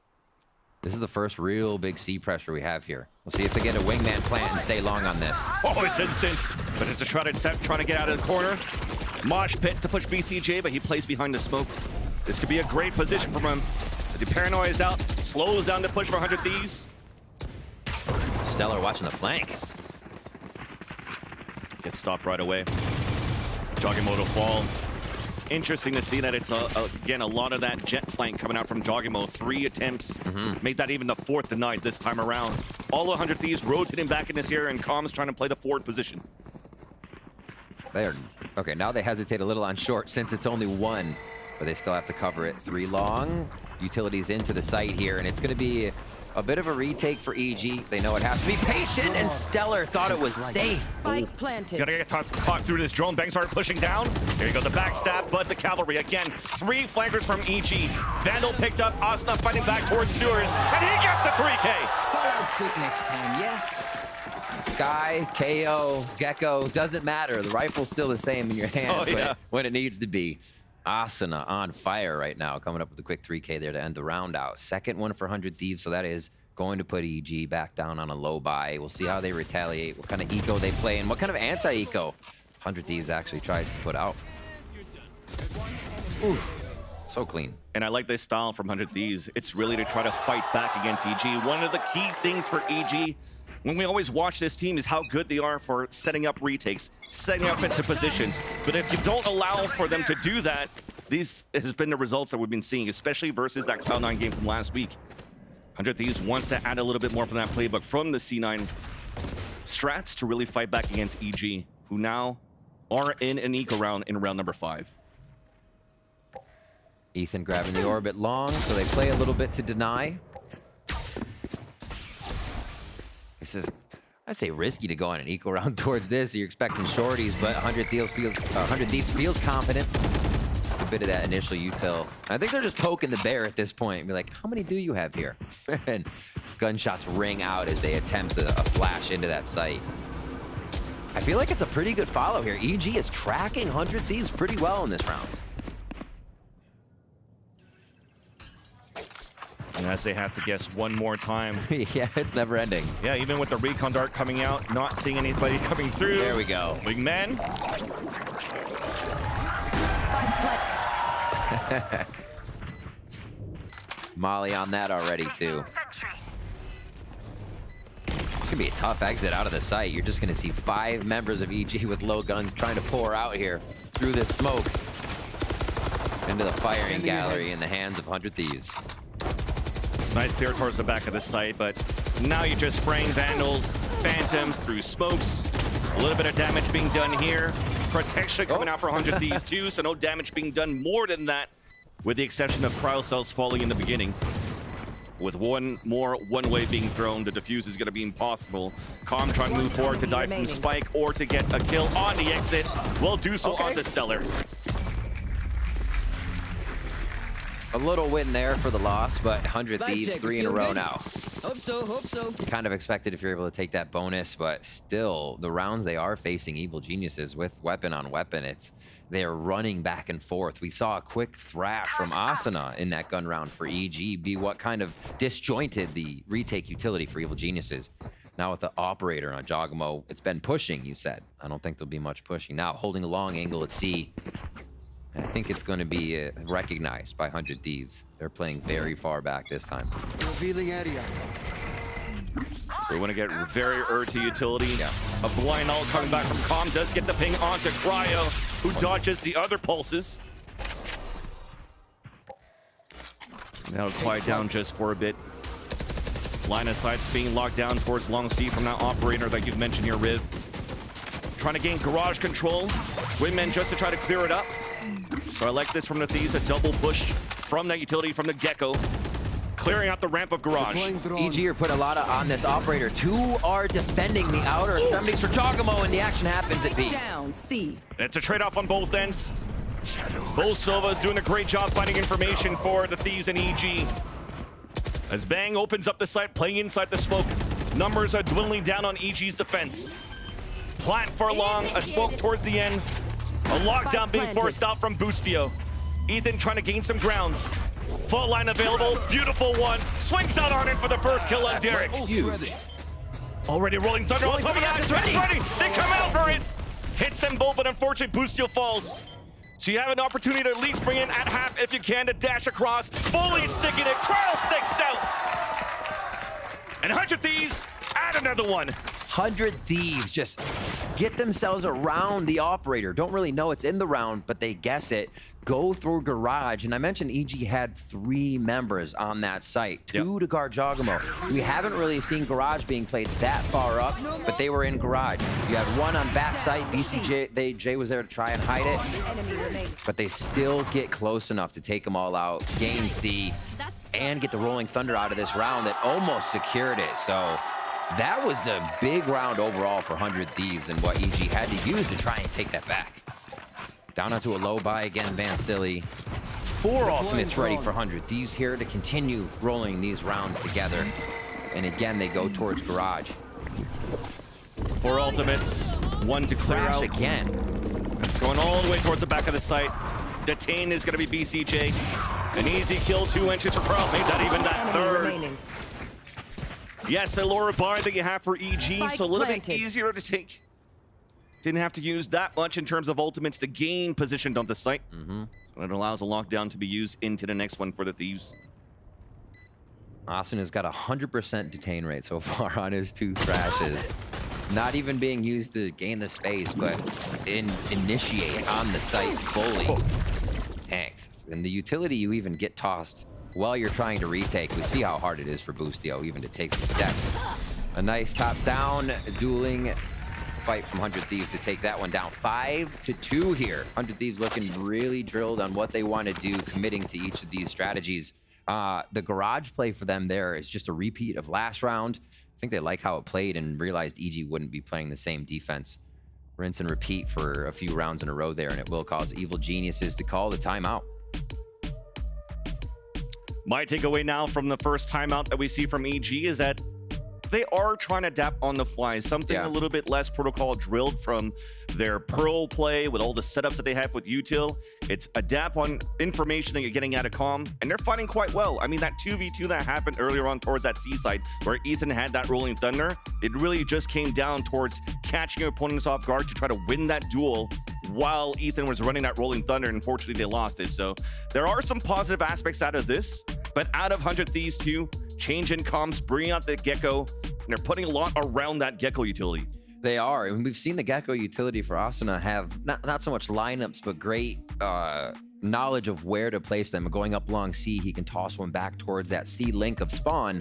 This is the first real big C pressure we have here. We'll see if they get a wingman plant and stay long on this. Oh, it's instant, but it's a shrouded set trying to get out of the corner. Mosh pit to push BCJ, but he plays behind the smoke. This could be a great position for him. As he paranoias out, slows down the push for 100 Thieves. Stellar watching the flank. Gets stopped right away. Jogging Mode will fall. Interesting to see that it's, again, a lot of that jet flank coming out from Jogging Mode. 3 attempts. Made that even the 4th denied this time around. All 100 Thieves rotating back in this area, and Calm's trying to play the forward position. Okay, now they hesitate a little on short since it's only 1, but they still have to cover it. 3 long. Utilities into the site here, and it's going to be a bit of a retake for EG. They know it has to be patient, and Stellar thought it was safe. Spike planted. He's got to get caught through this drone. Bang started pushing down. There you go, the backstab, but the cavalry again. 3 flankers from EG. Vandal picked up. Asuna fighting back towards sewers, and he gets the 3K. I'll sick next time, yeah? Sky, KO, Gecko, doesn't matter. The rifle's still the same in your hands when it needs to be. Asuna on fire right now, coming up with a quick 3K there to end the round out. Second one for 100 Thieves, so that is going to put EG back down on a low buy. We'll see how they retaliate, what kind of eco they play, and what kind of anti-eco 100 Thieves actually tries to put out. Ooh, so clean. And I like this style from 100 Thieves. It's really to try to fight back against EG. One of the key things for EG, when we always watch this team, is how good they are for setting up retakes, setting up into positions. But if you don't allow for them to do that, these has been the results that we've been seeing, especially versus that Cloud9 game from last week. 100 Thieves wants to add a little bit more from that playbook from the C9 strats to really fight back against EG, who now are in an eco round in round number 5. Ethan grabbing the orbit long, so they play a little bit to deny. This is, I'd say, risky to go on an eco round towards this. You're expecting shorties, but 100 Thieves feels confident. A bit of that initial util. I think they're just poking the bear at this point and be like, how many do you have here? And gunshots ring out as they attempt a flash into that site. I feel like it's a pretty good follow here. EG is tracking 100 Thieves pretty well in this round. And as they have to guess one more time. Yeah, it's never ending. Yeah, even with the recon dart coming out, not seeing anybody coming through. There we go. Wingman. Molly on that already, too. It's gonna be a tough exit out of the site. You're just gonna see 5 members of EG with low guns trying to pour out here through this smoke into the firing gallery in the hands of 100 Thieves. Nice clear towards the back of the site, but now you're just spraying Vandals, Phantoms through smokes. A little bit of damage being done here. Protection coming out for 100 Thieves too, so no damage being done more than that, with the exception of cryo cells falling in the beginning. With one more one-way being thrown, the defuse is going to be impossible. Calm trying to move forward to dive from Spike or to get a kill on the exit. Will do so on the Stellar. A little win there for the loss, but 100 Thieves 3 in a row now. Hope so, hope so. Kind of expected if you're able to take that bonus, but still, the rounds they are facing Evil Geniuses with weapon on weapon, they're running back and forth. We saw a quick thrash from Asuna in that gun round for EG be what kind of disjointed the retake utility for Evil Geniuses. Now with the operator on Jogamo, it's been pushing, you said. I don't think there'll be much pushing. Now holding a long angle at C. I think it's going to be recognized by 100 Thieves. They're playing very far back this time. Revealing area. So we want to get very to utility. Yeah. A blind ult coming back from Calm does get the ping onto Cryo, who dodges the other pulses. That'll quiet down just for a bit. Line of sight's being locked down towards Long C from that operator that you've mentioned here, Riv. Trying to gain garage control. Wingman just to try to clear it up. So I like this from the Thieves, a double push from that utility from the Gecko. Clearing out the ramp of garage. EG are put a lot on this operator. 2 are defending the outer extremities for Jogamo, and the action happens at B. Down, C. It's a trade-off on both ends. Bull Silva's doing a great job finding information for the Thieves and EG. As Bang opens up the site, playing inside the smoke. Numbers are dwindling down on EG's defense. Plant for long, a smoke towards the end. A lockdown being forced out from Boostio. Ethan trying to gain some ground. Full line available, beautiful one. Swings out on it for the first kill on Derek. Huge. Already rolling thunder on top of that. It's ready. They come out for it. Hits them both, but unfortunately Boostio falls. So you have an opportunity to at least bring in at half if you can to dash across. Fully sticking it. Cryo sticks out. And 100 Thieves add another one. 100 Thieves just get themselves around the operator. Don't really know it's in the round, but they guess it. Go through garage. And I mentioned EG had 3 members on that site. 2 to guard Jogamo. We haven't really seen garage being played that far up, but they were in garage. You had 1 on back site. BCJ, Jay was there to try and hide it. But they still get close enough to take them all out, gain C, and get the Rolling Thunder out of this round that almost secured it. So that was a big round overall for 100 Thieves and what EG had to use to try and take that back. Down onto a low buy again, Van Silly. 4 ultimates ready for 100 Thieves here to continue rolling these rounds together. And again, they go towards garage. 4 ultimates, 1 to clear Crash out. again. Going all the way towards the back of the site. Detain is going to be BCJ. An easy kill, 2 inches for probably not even that third. Yes, a lower bar that you have for EG, so a little bit easier to take. Didn't have to use that much in terms of ultimates to gain positioned on the site. So it allows a lockdown to be used into the next one for the Thieves. Austin has got a 100% detain rate so far on his 2 thrashes. Not even being used to gain the space, but initiate on the site fully. Tanked. And the utility you even get tossed while you're trying to retake. We see how hard it is for Boostio even to take some steps. A nice top-down dueling fight from 100 Thieves to take that one down. 5-2 here. 100 Thieves looking really drilled on what they want to do, committing to each of these strategies. The garage play for them there is just a repeat of last round. I think they like how it played and realized EG wouldn't be playing the same defense. Rinse and repeat for a few rounds in a row there, and it will cause Evil Geniuses to call the timeout. My takeaway now from the first timeout that we see from EG is that they are trying to adapt on the fly. Something a little bit less protocol drilled from their Pearl play with all the setups that they have with util. It's adapt on information that you're getting out of Calm, and they're fighting quite well. I mean, that 2v2 that happened earlier on towards that C side where Ethan had that Rolling Thunder, it really just came down towards catching your opponents off guard to try to win that duel while Ethan was running that Rolling Thunder, and unfortunately they lost it. So there are some positive aspects out of this, but out of 100 Thieves too, change in comms, bringing out the Gecko, And they're putting a lot around that Gecko utility. They are, and we've seen the Gecko utility for Asuna have not so much lineups, but great knowledge of where to place them. Going up long C, he can toss one back towards that C link of spawn,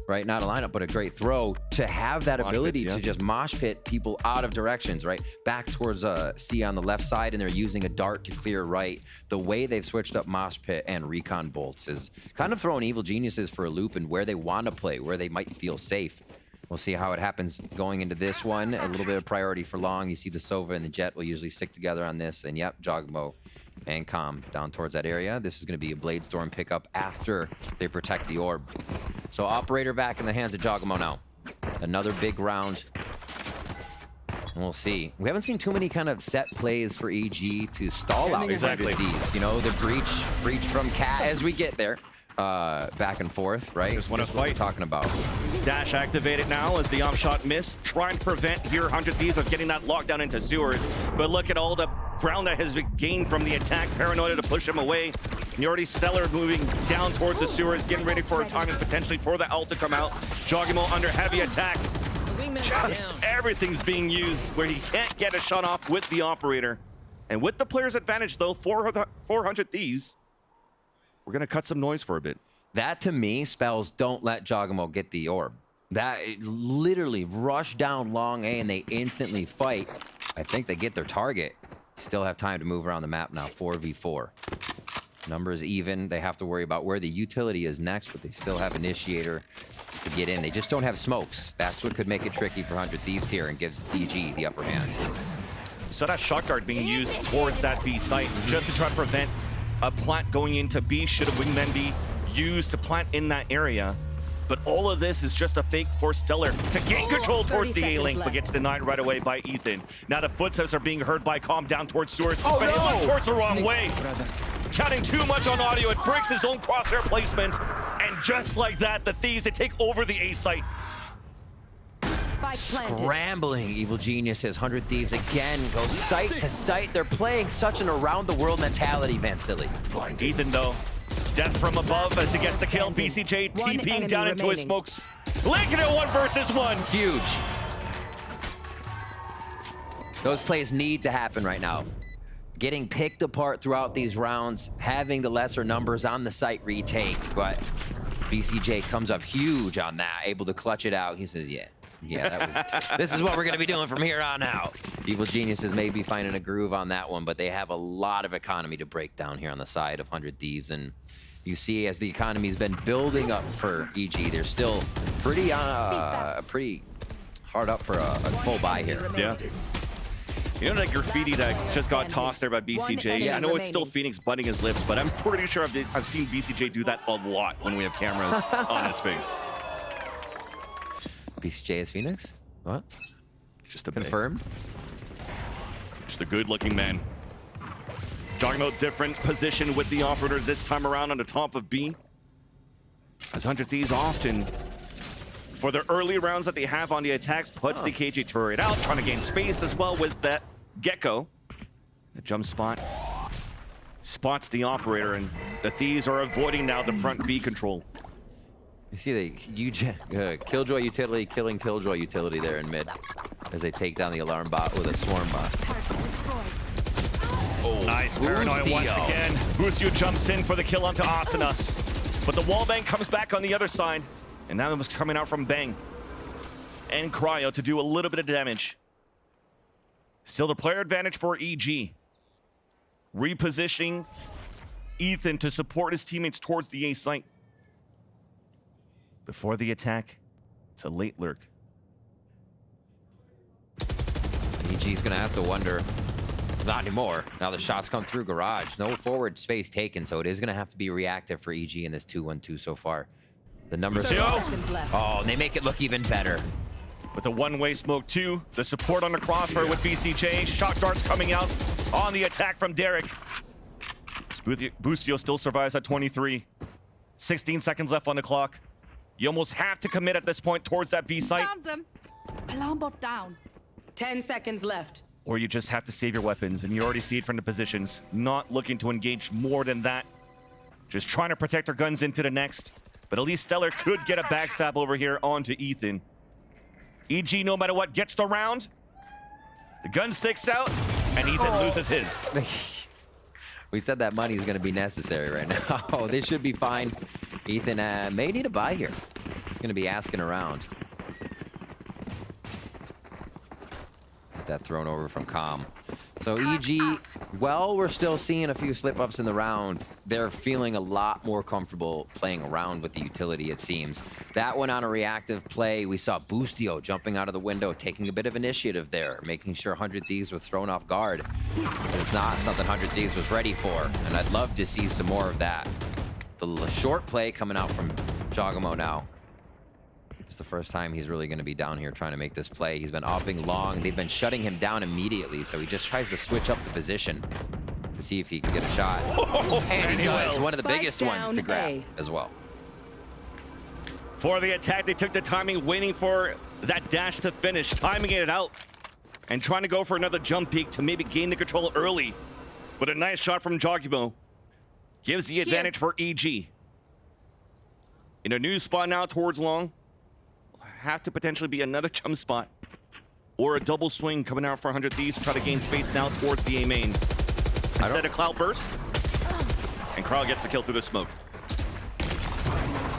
right? Not a lineup, but a great throw to have that ability to just mosh pit people out of directions, right? Back towards C on the left side, and they're using a dart to clear right. The way they've switched up mosh pit and recon bolts is kind of throwing Evil Geniuses for a loop and where they want to play, where they might feel safe. We'll see how it happens going into this one. A little bit of priority for Long. You see the Sova and the Jet will usually stick together on this. And yep, Jogmo and Calm down towards that area. This is going to be a Blade Storm pickup after they protect the orb. So Operator back in the hands of Jogmo now. Another big round. And we'll see. We haven't seen too many kind of set plays for EG to stall out these. You know, the breach from Cat as we get there. Back and forth, right? Just want to fight. What we're talking about. Dash activated now as the shot missed. Trying to prevent here 100 Thieves of getting that lockdown into sewers. But look at all the ground that has been gained from the attack. Paranoia to push him away. And you already Stellar moving down towards the sewers, getting ready for a timing potentially for the ult to come out. Jogimo under heavy attack. Just everything's being used where he can't get a shot off with the Operator. And with the player's advantage though, 400 Thieves, we're going to cut some noise for a bit. That, to me, spells don't let Jogamo get the orb. That literally rush down long A and they instantly fight. I think they get their target. Still have time to move around the map now, 4v4. Numbers even. They have to worry about where the utility is next, but they still have Initiator to get in. They just don't have smokes. That's what could make it tricky for 100 Thieves here and gives EG the upper hand. You saw that shot guard being used towards that B site just to try to prevent a plant going into B. Should a wingman be used to plant in that area? But all of this is just a fake for Stellar to gain control towards the A-Link, but gets denied right away by Ethan. Now the footsteps are being heard by Calm down towards Stewart, but he looks towards the wrong way. Counting too much on audio, it breaks his own crosshair placement. And just like that, the Thieves, they take over the A site. Scrambling Evil Geniuses. 100 Thieves again go site to site. They're playing such an around-the-world mentality, Vansili. Ethan, though, death from above as he gets the kill. BCJ TPing down into his smokes. Linking it 1 versus 1. Huge. Those plays need to happen right now. Getting picked apart throughout these rounds, having the lesser numbers on the site retake, but BCJ comes up huge on that, able to clutch it out. He says, yeah, that was, this is what we're going to be doing from here on out. Evil Geniuses may be finding a groove on that one, but they have a lot of economy to break down here on the side of 100 Thieves. And you see as the economy's been building up for EG, they're still pretty hard up for a full buy here. Yeah. You know that graffiti that just got tossed there by BCJ? Yeah, I know it's still Phoenix biting his lips, but I'm pretty sure I've seen BCJ do that a lot when we have cameras on his face. BCJ is Phoenix? What? Just a confirmed? Just a good-looking man. Talking about different position with the Operator this time around on the top of B. As 100 Thieves often, for the early rounds that they have on the attack, puts the KJ turret out, trying to gain space as well with that Gecko. The jump spot spots the Operator, and the Thieves are avoiding now the front B control. You see the Killjoy utility killing Killjoy utility there in mid as they take down the alarm bot with a swarm bot. Oh, nice paranoia once again. Busio jumps in for the kill onto Asuna, but the wallbang comes back on the other side, and that was coming out from Bang and Cryo to do a little bit of damage. Still the player advantage for EG. Repositioning Ethan to support his teammates towards the A site. Before the attack, it's a late lurk. EG's gonna have to wonder. Not anymore. Now the shots come through garage. No forward space taken, so it is gonna have to be reactive for EG in this 2-1-2 so far. The numbers. Oh, and they make it look even better. With a one-way smoke too. The support on the crossfire with BCJ. Shock darts coming out on the attack from Derek. Busio still survives at 23. 16 seconds left on the clock. You almost have to commit at this point towards that B site. Found them. Alarm bot down. 10 seconds left. Or you just have to save your weapons, and you already see it from the positions. Not looking to engage more than that. Just trying to protect their guns into the next. But at least Stellar could get a backstab over here onto Ethan. EG, no matter what, gets the round. The gun sticks out, and Ethan loses his. We said that money is going to be necessary right now. They should be fine. Ethan may need a buy here. He's going to be asking around. Get that thrown over from Com. So EG, well, we're still seeing a few slip-ups in the round. They're feeling a lot more comfortable playing around with the utility, it seems. That one on a reactive play, we saw Boostio jumping out of the window, taking a bit of initiative there, making sure 100 Thieves were thrown off guard. It's not something 100 Thieves was ready for, and I'd love to see some more of that. The short play coming out from Jogamo now. It's the first time he's really going to be down here trying to make this play. He's been upping long. They've been shutting him down immediately, so he just tries to switch up the position to see if he can get a shot. And he does. One of the biggest ones to grab as well. For the attack, they took the timing, waiting for that dash to finish, timing it out, and trying to go for another jump peek to maybe gain the control early. But a nice shot from Jogamo gives the advantage for EG. In a new spot now towards long. Have to potentially be another jump spot or a double swing coming out for 100 Thieves to try to gain space now towards the A main. Instead of Cloud Burst, and Carl gets the kill through the smoke.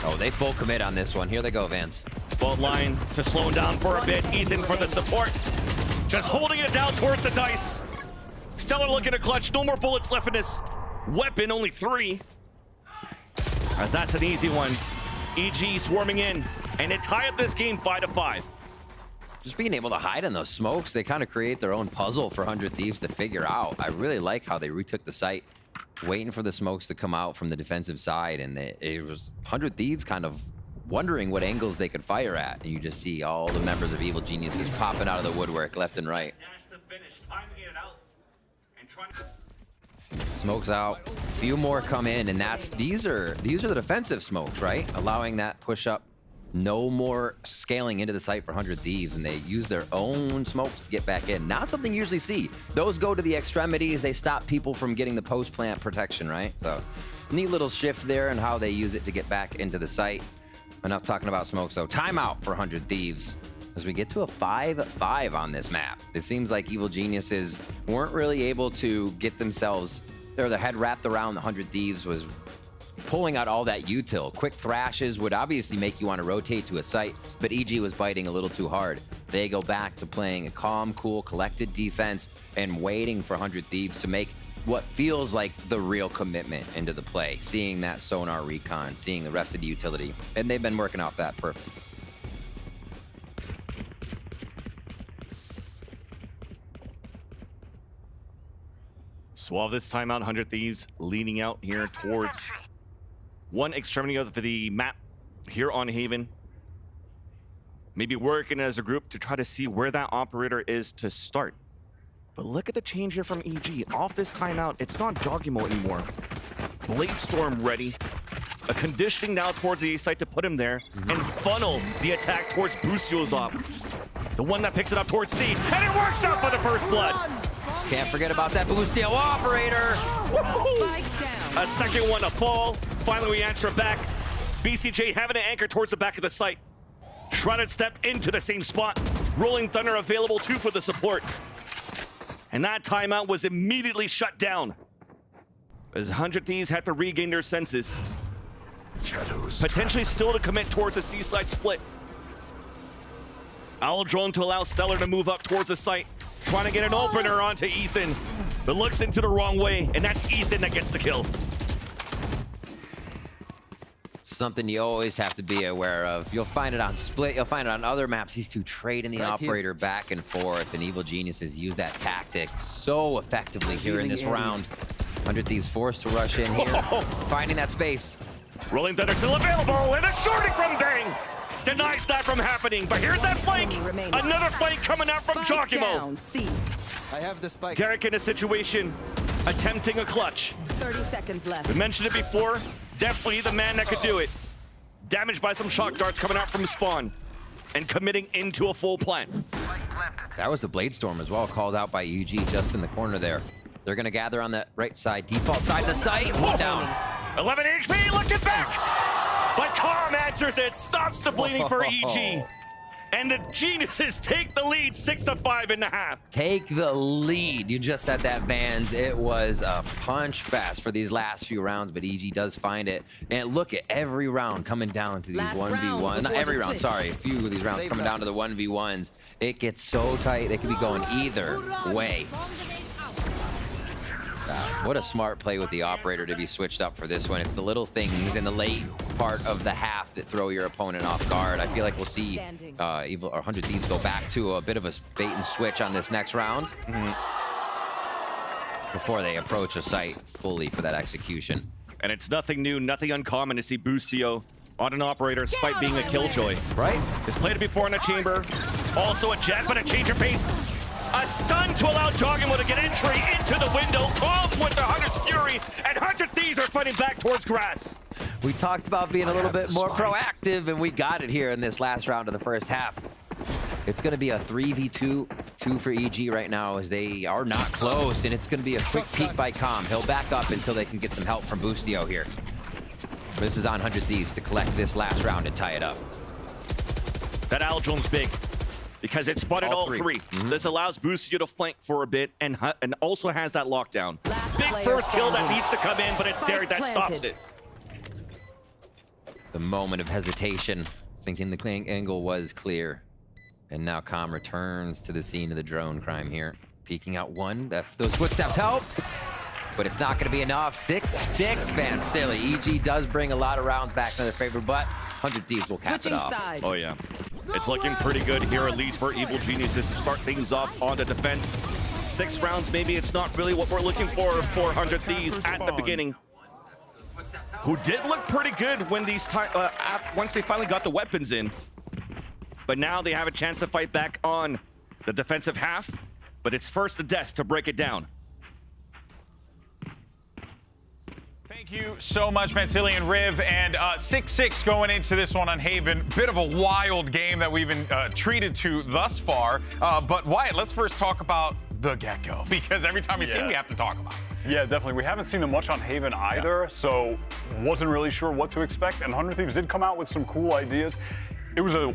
Oh, they full commit on this one. Here they go, Vance. Fault line to slow him down for a bit. Ethan for the support. Just holding it down towards the dice. Stellar looking to clutch. No more bullets left in this weapon, only 3. As that's an easy one. EG swarming in, and it tie up this game 5-5. Just being able to hide in those smokes, they kind of create their own puzzle for 100 Thieves to figure out. I really like how they retook the site, waiting for the smokes to come out from the defensive side, and it was 100 Thieves kind of wondering what angles they could fire at, and you just see all the members of Evil Geniuses popping out of the woodwork left and right. Dash to finish, timing it out, and trying to... Smokes out, a few more come in, and these are the defensive smokes, right? Allowing that push up, no more scaling into the site for 100 Thieves, and they use their own smokes to get back in. Not something you usually see. Those go to the extremities, they stop people from getting the post plant protection, right? So neat little shift there and how they use it to get back into the site. Enough talking about smokes though. Timeout for 100 Thieves as we get to a 5-5 on this map. It seems like Evil Geniuses weren't really able to get themselves, or their head wrapped around the 100 Thieves was pulling out all that util. Quick thrashes would obviously make you want to rotate to a site, but EG was biting a little too hard. They go back to playing a calm, cool, collected defense and waiting for 100 Thieves to make what feels like the real commitment into the play, seeing that sonar recon, seeing the rest of the utility, and they've been working off that perfect. Suave this timeout, 100 Thieves leaning out here towards one extremity of the map here on Haven. Maybe working as a group to try to see where that operator is to start. But look at the change here from EG. Off this timeout, it's not Jogimo anymore. Blade Storm ready. A conditioning now towards the A site to put him there and funnel the attack towards Boostio's off. The one that picks it up towards C, and it works out for the first blood. Can't forget about that Boostio operator. A second one to fall. Finally, we answer back. BCJ having an anchor towards the back of the site. Shrouded step into the same spot. Rolling Thunder available too for the support. And that timeout was immediately shut down as 100 Thieves had to regain their senses. Potentially still to commit towards a seaside split. Owl drone to allow Stellar to move up towards the site. Trying to get an opener onto Ethan, but looks into the wrong way, and that's Ethan that gets the kill. Something you always have to be aware of. You'll find it on Split, you'll find it on other maps. These two trading the operator back and forth, and Evil Geniuses use that tactic so effectively here in this round. 100 Thieves forced to rush in here, finding that space. Rolling Thunder still available, and the shorting from Bang denies that from happening. But here's that flank, another flank coming out from Jogimo. I have the spike. Derek in a situation, attempting a clutch. 30 seconds left. We mentioned it before, definitely the man that could do it. Damaged by some shock darts coming out from spawn and committing into a full plant. That was the Blade Storm as well, called out by UG just in the corner there. They're gonna gather on the right side, default side of the site, one down. 11 HP, looking back! But Calm answers it, stops the bleeding for EG. And the Geniuses take the lead 6-5.5. Take the lead. You just said that, Vans. It was a punch fest for these last few rounds, but EG does find it. And look at every round coming down to these 1v1. Not every round, sorry. A few of these rounds coming down to the 1v1s. It gets so tight, they could be going either way. What a smart play with the operator to be switched up for this one. It's the little things in the late part of the half that throw your opponent off guard. I feel like we'll see Evil or 100 Thieves go back to a bit of a bait and switch on this next round before they approach a site fully for that execution. And it's nothing new, nothing uncommon to see Boostio on an operator, despite being a killjoy. Right? He's played it before in a chamber. Also a jet, but a change of pace. A stun to allow Joggimo to get entry into the window. Calm with the 100's Fury, and 100 Thieves are fighting back towards grass. We talked about being a little bit more proactive, and we got it here in this last round of the first half. It's going to be a 3v2 for EG right now, as they are not close, and it's going to be a quick peek by Com. He'll back up until they can get some help from Boostio here. This is on 100 Thieves to collect this last round and tie it up. That Aldron's big, because it spotted all three. This allows Boostio to flank for a bit and also has that lockdown. Big first kill that needs to come in, but it's Derek that stops it. The moment of hesitation, thinking the angle was clear. And now Com returns to the scene of the drone crime here. Peeking out one, those footsteps help, but it's not gonna be enough. 6-6, Van Silly. EG does bring a lot of rounds back to their favor, but 100 Thieves will cap it off. Oh yeah. It's looking pretty good here, at least for Evil Geniuses to start things off on the defense. 6 rounds, maybe it's not really what we're looking for 100 Thieves at the beginning. Who did look pretty good when these once they finally got the weapons in. But now they have a chance to fight back on the defensive half. But it's first the Desk to break it down. Thank you so much, Vansili and Riv. And 6-6 going into this one on Haven. Bit of a wild game that we've been treated to thus far. But Wyatt, let's first talk about the Gecko, because every time we see him, we have to talk about him. Yeah, definitely. We haven't seen him much on Haven either, so wasn't really sure what to expect. And 100 Thieves did come out with some cool ideas. It was a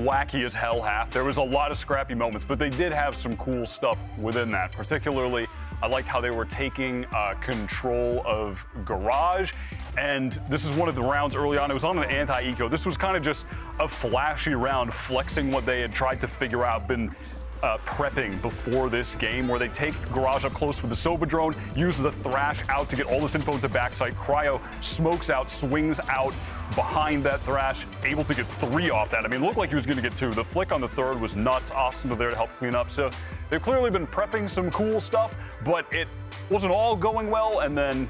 wacky as hell half. There was a lot of scrappy moments, but they did have some cool stuff within that. Particularly, I liked how they were taking control of Garage. And this is one of the rounds early on. It was on an anti-eco. This was kind of just a flashy round, flexing what they had tried to figure out, been prepping before this game, where they take Garage up close with the Sova drone, use the Thrash out to get all this info into backside. Cryo smokes out, swings out behind that Thrash, able to get 3 off that. I mean, it looked like he was going to get 2. The flick on the 3rd was nuts. Austin was there to help clean up. So they've clearly been prepping some cool stuff, but it wasn't all going well. And then,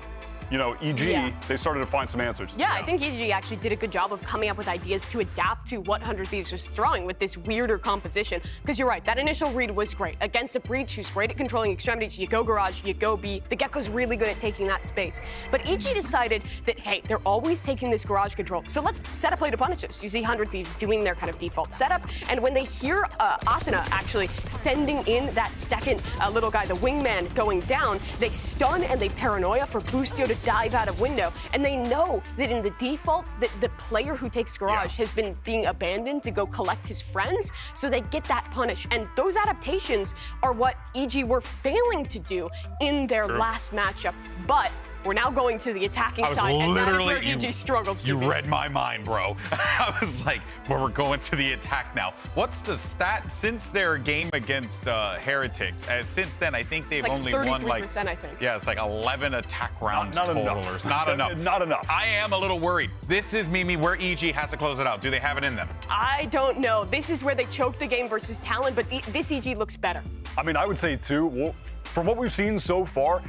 you know, EG, they started to find some answers. Yeah, I think EG actually did a good job of coming up with ideas to adapt to what 100 Thieves was throwing with this weirder composition. Because you're right, that initial read was great. Against a Breach who's great at controlling extremities, you go Garage, you go B. The Gecko's really good at taking that space. But EG decided that, hey, they're always taking this Garage control, so let's set a play to punish this. You see 100 Thieves doing their kind of default setup, and when they hear Asuna actually sending in that second little guy, the wingman, going down, they stun and they paranoia for Boostio to dive out of window, and they know that in the defaults that the player who takes Garage has been being abandoned to go collect his friends, so they get that punish. And those adaptations are what EG were failing to do in their last matchup. But we're now going to the attacking side, and that is where EG struggles. You read my mind, bro. I was like, well, we're going to the attack now. What's the stat since their game against Heretics? Since then, I think they've only won like, I think. Yeah, it's like 11 attack rounds not total. Enough. Not enough. Not enough. I am a little worried. This is Mimi where EG has to close it out. Do they have it in them? I don't know. This is where they choked the game versus Talon, but this EG looks better. I mean, I would say too, well, from what we've seen so far,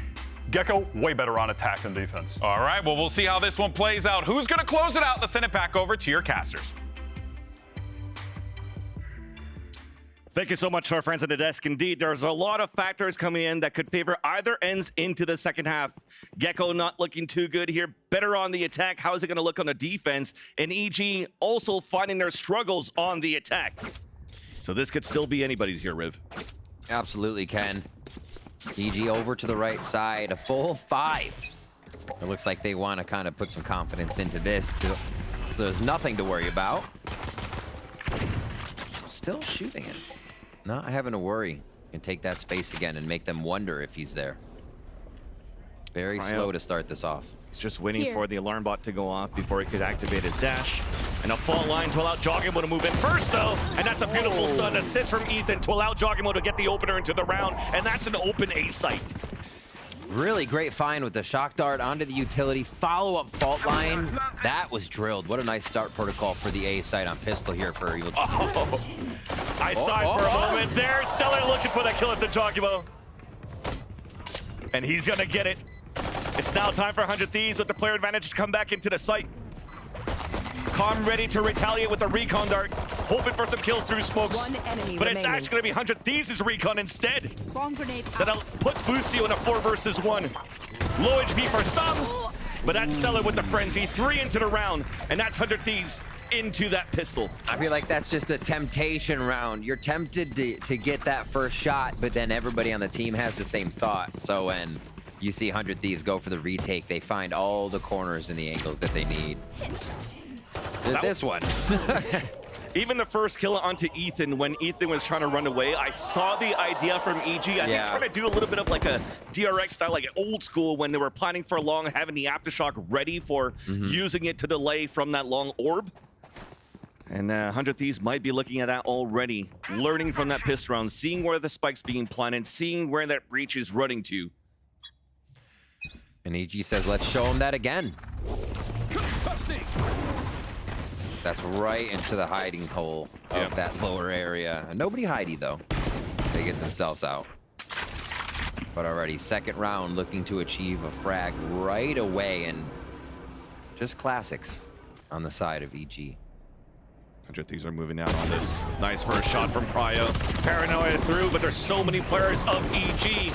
Gecko, way better on attack than defense. All right, well, we'll see how this one plays out. Who's going to close it out? Let's send it back over to your casters. Thank you so much to our friends at the desk. Indeed, there's a lot of factors coming in that could favor either ends into the second half. Gecko not looking too good here. Better on the attack. How is it going to look on the defense? And EG also finding their struggles on the attack. So this could still be anybody's here, Riv. Absolutely can. EG over to the right side, a full 5. It looks like they want to kind of put some confidence into this, so there's nothing to worry about. still shooting it. Not having to worry. Can take that space again and make them wonder if he's there. Very slow to start this off. He's just waiting for the alarm bot to go off before he could activate his dash. And a fault line to allow Joggimo to move in first, though. And that's a beautiful stun assist from Ethan to allow Joggimo to get the opener into the round. And that's an open A site. Really great find with the shock dart onto the utility. Follow-up fault line. That was drilled. What a nice start protocol for the A site on pistol here for Evil Genius. I saw it for a moment there. Stellar looking for that kill at the Joggimo. And he's going to get it. It's now time for 100 Thieves with the player advantage to come back into the site. Calm ready to retaliate with a recon dart, hoping for some kills through smokes. But it's actually going to be 100 Thieves' recon instead. That puts Busio in a 4 versus 1. Low HP for some, but that's Stellar with the frenzy. 3 into the round, and that's 100 Thieves into that pistol. I feel like that's just a temptation round. You're tempted to get that first shot, but then everybody on the team has the same thought. So when you see 100 Thieves go for the retake, they find all the corners and the angles that they need. This one. Even the first kill onto Ethan, when Ethan was trying to run away, I saw the idea from EG. I think trying to do a little bit of like a DRX style, like old school, when they were planning for long, having the aftershock ready for using it to delay from that long orb. And 100 Thieves might be looking at that already, learning from that pistol round, seeing where the spike's being planted, seeing where that breach is running to. And EG says, let's show him that again. That's right into the hiding hole of that lower area. Nobody hidey, though. They get themselves out. But already, second round, looking to achieve a frag right away. And just classics on the side of EG. 100 Thieves are moving out on this. Nice first shot from Cryo. Paranoia through, but there's so many players of EG.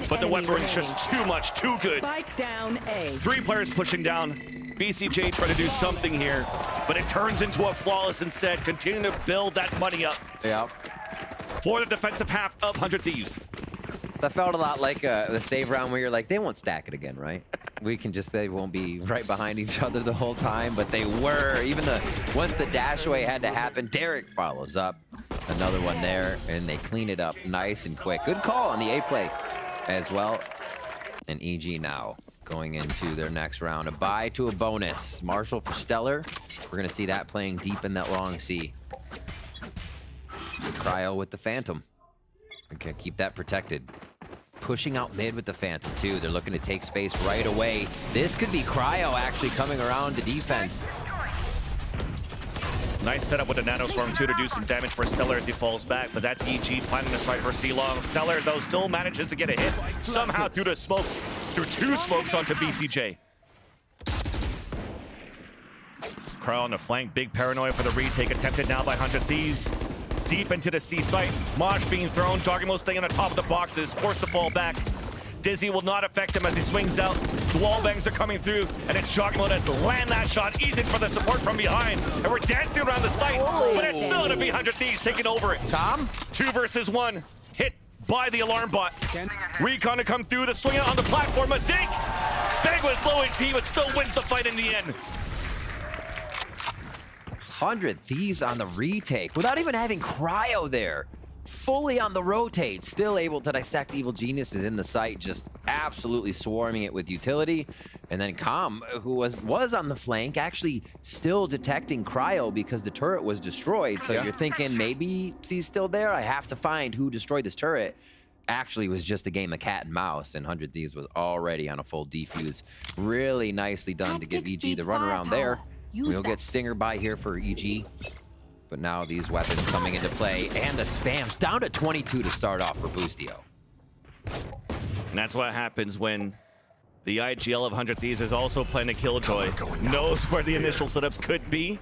But the weaponry's just too much, too good. Spike down A. 3 players pushing down. BCJ trying to do something here, but it turns into a flawless instead. Continue to build that money up. For the defensive half of 100 Thieves. That felt a lot like the save round where you're like, they won't stack it again, right? They won't be right behind each other the whole time, but they were. Even once the dash away had to happen, Derek follows up. Another one there, and they clean it up nice and quick. Good call on the A play as well. And EG now going into their next round. A bye to a bonus. Marshall for Stellar. We're going to see that playing deep in that long C. Cryo with the Phantom. Okay, keep that protected. Pushing out mid with the Phantom, too. They're looking to take space right away. This could be Cryo actually coming around to defense. Nice setup with the Nanoswarm, too, to do some damage for Stellar as he falls back, but that's EG planning the site for C-Long. Stellar, though, still manages to get a hit somehow through the smoke, through 2 smokes onto BCJ. Cryo on the flank, big paranoia for the retake, attempted now by 100 Thieves. Deep into the C site, Mosh being thrown, Joggimo staying on the top of the boxes, forced to fall back. Dizzy will not affect him as he swings out. The wall bangs are coming through, and it's Joggimo to land that shot. Ethan for the support from behind, and we're dancing around the site, but it's still gonna be 100 Thieves taking over it. Tom? 2 versus 1, hit by the alarm bot. Recon to come through, to swing it on the platform, a dink! Bang was low HP, but still wins the fight in the end. 100 Thieves on the retake without even having Cryo there. Fully on the rotate, still able to dissect Evil Geniuses in the site, just absolutely swarming it with utility. And then Com, who was on the flank, actually still detecting Cryo because the turret was destroyed. So you're thinking maybe he's still there. I have to find who destroyed this turret. Actually, was just a game of cat and mouse, and 100 Thieves was already on a full defuse. Really nicely done to give EG the runaround there. We'll get Stinger by here for EG. But now these weapons coming into play, and the spams down to 22 to start off for Boostio. And that's what happens when the IGL of 100 Thieves is also playing a Killjoy. Knows where the initial setups could be.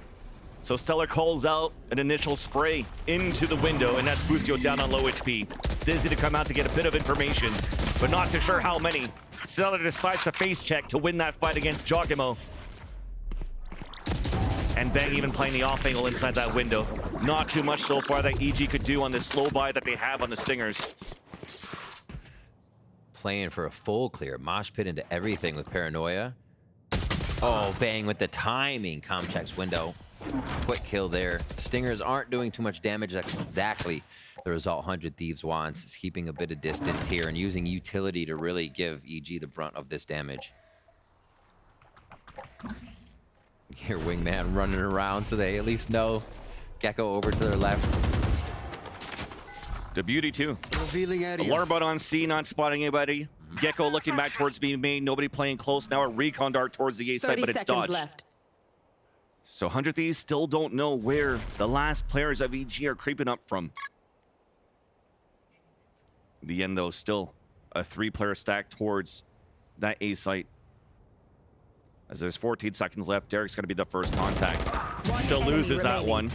So Stellar calls out an initial spray into the window, and that's Boostio down on low HP. Dizzy to come out to get a bit of information, but not too sure how many. Stellar decides to face check to win that fight against Joggimo. And Bang even playing the off angle inside that window. Not too much so far that EG could do on this slow buy that they have on the Stingers. Playing for a full clear. Mosh pit into everything with Paranoia. Oh, bang with the timing. Comcheck's window. Quick kill there. Stingers aren't doing too much damage. That's exactly the result 100 Thieves wants. Is keeping a bit of distance here and using utility to really give EG the brunt of this damage. Your wingman running around so they at least know. Gecko over to their left. W2D3. Revealing area. Alarm bot on C, not spotting anybody. Gecko looking back towards B main. Nobody playing close. Now a recon dart towards the A side, but it's dodged. Left. So 100 Thieves still don't know where the last players of EG are creeping up from. The end, though, still a 3-player stack towards that A site. As there's 14 seconds left, Derek's going to be the first contact. Still loses that one.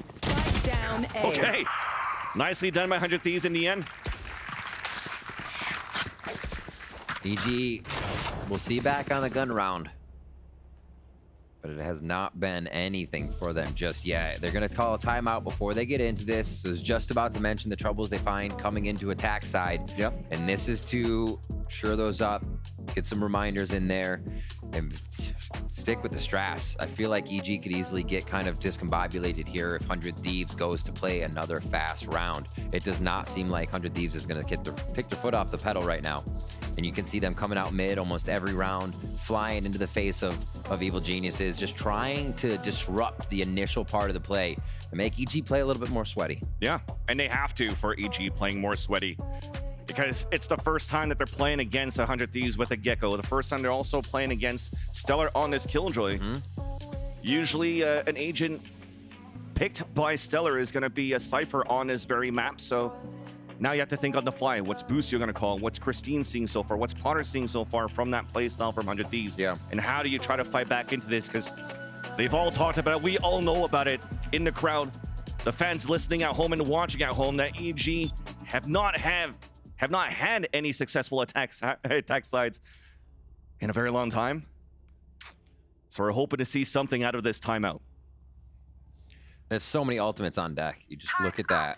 Spike down A. Okay. Nicely done by 100 Thieves in the end. EG, we'll see back on the gun round. But it has not been anything for them just yet. They're going to call a timeout before they get into this. I was just about to mention the troubles they find coming into attack side. Yep. And this is to shore those up, get some reminders in there, and stick with the strats. I feel like EG could easily get kind of discombobulated here if 100 Thieves goes to play another fast round. It does not seem like 100 Thieves is going to take their foot off the pedal right now. And you can see them coming out mid almost every round, flying into the face of Evil Geniuses, just trying to disrupt the initial part of the play and make EG play a little bit more sweaty. Yeah, and they have to for EG playing more sweaty. Because it's the first time that they're playing against 100 Thieves with a Gecko. The first time they're also playing against Stellar on this Killjoy. Usually an agent picked by Stellar is going to be a Cypher on this very map. So now you have to think on the fly. What's Boostio going to call? What's Christine seeing so far? What's Potter seeing so far from that playstyle from 100 Thieves? Yeah. And how do you try to fight back into this? Because they've all talked about it. We all know about it in the crowd. The fans listening at home and watching at home that EG have not had any successful attack sides in a very long time. So we're hoping to see something out of this timeout. There's so many ultimates on deck. You just look at that.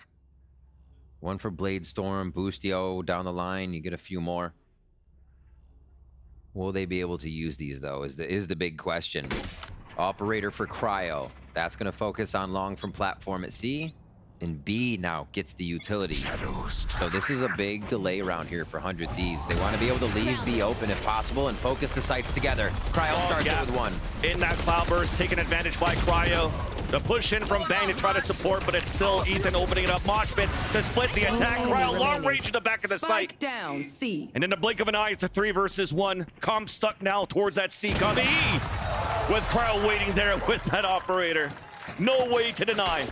One for Bladestorm, Boostio down the line. You get a few more. Will they be able to use these, though, is the big question. Operator for Cryo. That's going to focus on long from platform at C. And B now gets the utility. So this is a big delay around here for 100 Thieves. They want to be able to leave B open if possible and focus the sites together. Cryo starts it with one. In that cloudburst, taken advantage by Cryo. The push in from Bang to try to support, but it's still Ethan opening it up. Moshpit to split the attack. Cryo long range in the back of the site. Down C. And in the blink of an eye, it's a 3 versus 1. Com stuck now towards that C. Com E with Cryo waiting there with that operator. No way to deny.